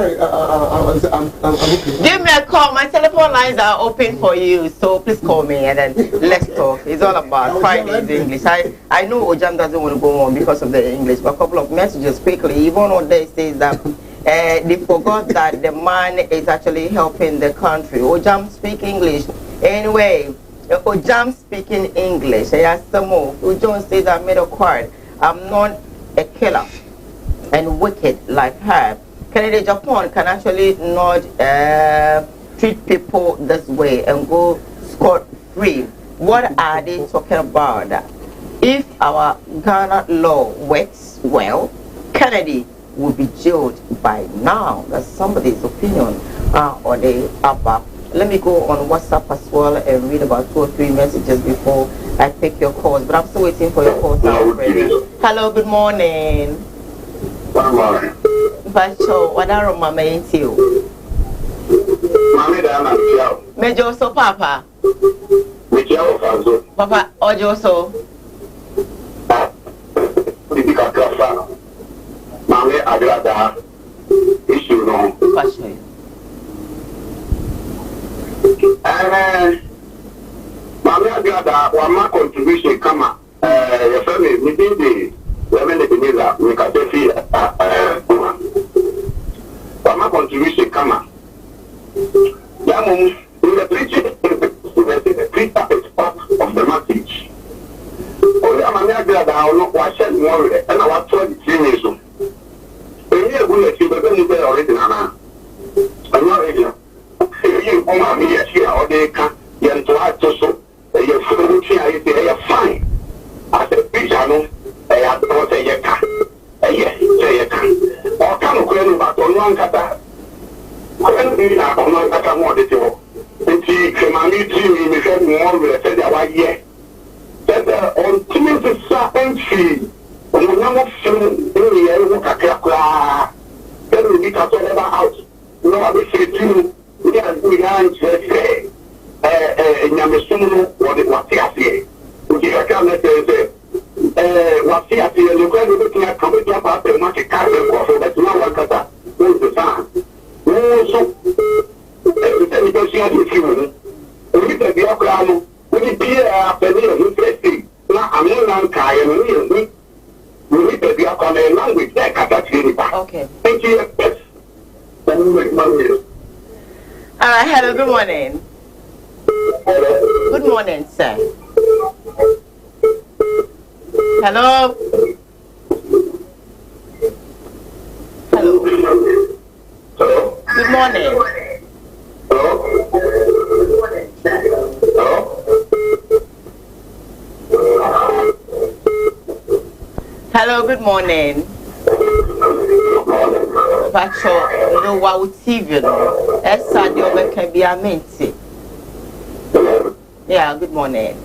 F: okay.
D: Give me a call. My telephone lines are open for you, so please call me and then let's talk. It's all about Friday's English. I know Ojam doesn't want to go on because of the English, but a couple of messages quickly. Even on there says that they forgot that the man is actually helping the country. Ojam speak English. Anyway, Ojam speaking English. Yes, some more. Ojam says I made a card. I'm not a killer and wicked like her. Canada, Japan can actually not treat people this way and go scot-free. What are they talking about? If our Ghana law works well, Kennedy will be jailed by now. That's somebody's opinion on the upper. Let me go on WhatsApp as well and read about 2 or 3 messages before I pick your calls. But I'm still waiting for your calls already. Hello, good morning.
O: Good morning.
D: Bacho, what are mama into you?
O: Mami Dana,
D: Major so Papa.
O: Papa,
D: Ojo so.
O: Mami Agrada, issue no.
D: Bacho.
O: Mami Agrada, one more contribution come up. Your family, we did the women in the we can see one more contribution come up. Yamu, in the preaching, the 3 topics of the message. Oh, Mami Agrada, I will not watch it more, and I want to see you. When you will see the benefit already, Nana. I'm not ready. You come out here, or they can, you to have to so. You're fine. As a pigeon, I have to say, you can. Yes, say you can. Or can you go back on one kata? I don't think I can not get more detail. It's a mammy team, we said more with a said that year. That on Timothy entry, when you know film, you look at Kakla, then we get a house. No, I will say to you, we are say. Nyamesunu wati asiye. Ukifika mete wati asiye lukwa ndukia kamita pape mwake kare kwa foda tuna wakata uzo sana. Uzo. Ete nitosi hadi fimu. we need to be a language like
D: okay.
O: Thank you.
D: All right, hello, good morning. Good morning, sir. Hello. Hello. Good morning. Hello, good morning. Pacho, no wow TV no. Esa de obeka bi amenti. Yeah, good morning.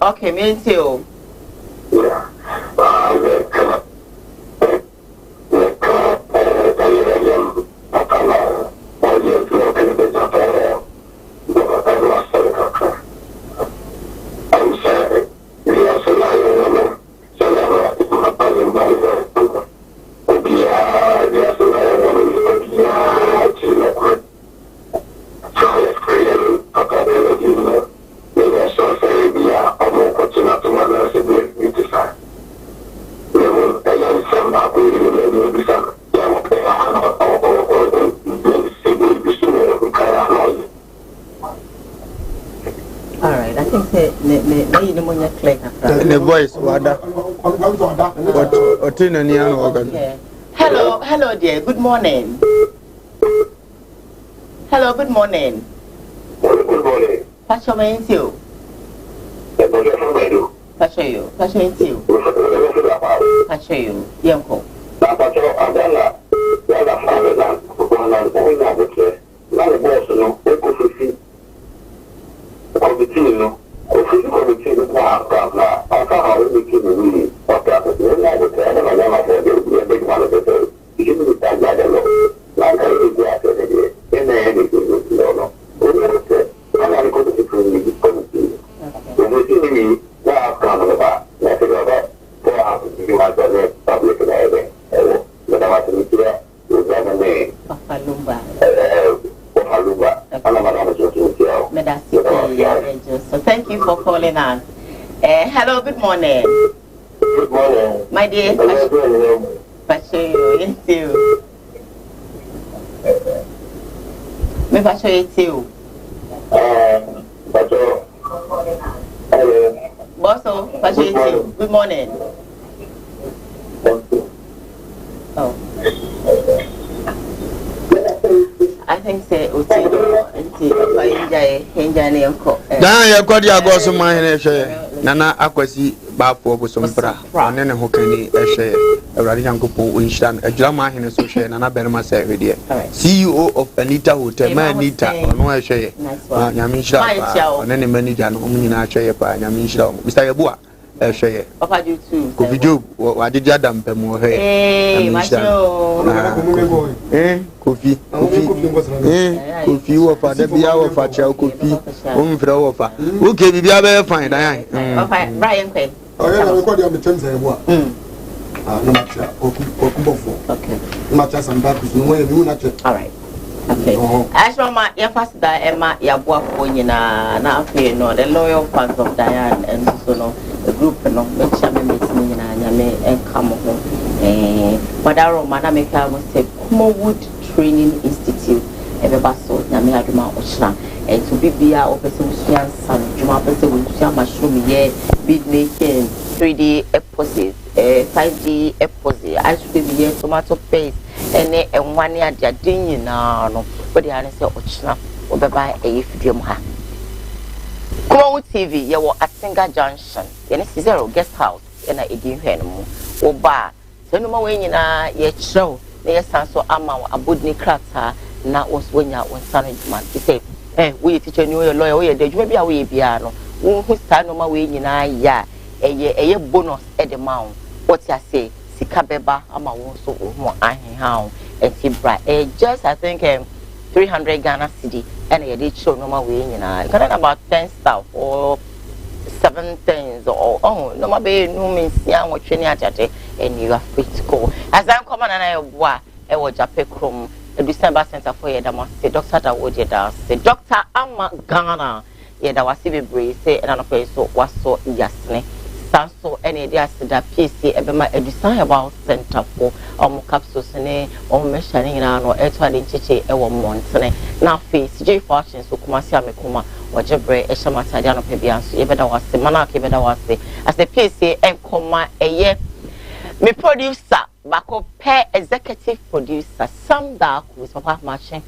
D: Okay, me too.
J: The voice, Wada.
D: Hello, dear. Good morning. Hello, good morning.
O: Good morning.
D: Pacho, me you. Pacho you. Pacho you. Pacho you. Yanko. So thank you for calling on. Hello, good morning.
O: Good morning.
D: My dear. Pacho you too. Me Pacho you too.
O: Pacho.
D: Bosso, Pacho you too. Good morning. Oh. I think say
B: Dan ya kwadi agoso man ehwe nana akwasi baafo bosompra ane ne hokani ehwe awrade yankopon onhira adwira man hene so hwe nana berma say hwede CEO of Anita Hotel ma Anita ono ehwe nyame nhira pa ane ne manager no nyina ahwe pa nyame nhira Mr. Yabua ehwe
D: Papa do too
B: ko video wadidi adam pemu hwe Kofi wo fa de bia wo fa cha kofi o mfra wo fa o ke bibia be fine dan
D: Brian kwe
F: na record am terms e bo no matter okubofo okay no matter some back no way we na check
D: all right okay Ashma ya fast da Emma ya boafo nyina na afi no the loyal fans of Diane and so no the group no make sure me meet nyina nyame enkamo ho madaro mana make am say Kumawood Training Institute everybody so nyame aduma ochra to bibia o person usuan san juma person usuan mushroom here bead making 3D epoxy 5D epoxy I should be here tomato paste ene enwane ade din na no but they are say ochra obeba efidiem ha Koowaa TV ye wo Atinga Junction ye ne 0 guest house ye na edin hwe no mu oba senu ma we nyina ye kyerɛw na ye sanso ama abodni krata na woswonya wonsane djuma say we teacher ni we lawyer we de djuma bia we bia no wo hu sta no ma we nyina ya eye bonus e de ma what you say sika beba ama wo so ho ahenha enti bra just I think 300 Ghana cedi and ye de show no ma we nyina kana about 10 stuff or 7 things or no ma be no means ya wo twene atate and you are free to go as I come on and I boa e wo jape krom December Center for Yedama, the Doctor Awodeda, the Doctor Ama Ghana, ye da wase bebre say na no pay so waso yasne sanso ene dia sida PC ebema edusan herbal center for capsules ne mesha ne nyina no eto de ncheche ewo montene na face J Fortune so kumasi amekuma wajebre eshamata dia no pe bia so yebeda wase mana ka yebeda wase as the PC enkoma eye me producer bako pe executive producer Sam da ku is papa matching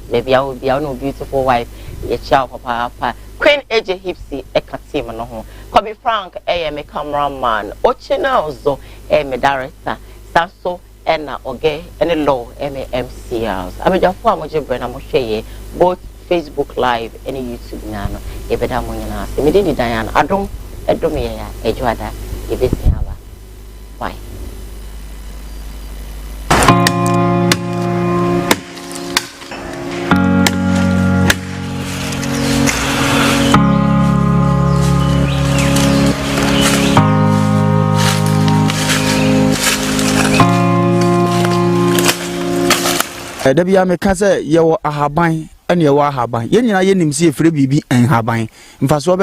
D: baby I will be no beautiful wife ye child papa Queen AJ Hipsy ekatim no ho Kobe Frank me cameraman Ochinozo me director Saso ena oge ene law me MCRs amejafo amojebre na mo hweye both Facebook live and YouTube nyano ebeda mo nyina se me di Diana adom edom ye ya ejuada ebesi aba bye.
B: Dabia me ka se ye wo ahaban ene ye wo ahaban ye nyina ye nim se efre bibi en haban mfa so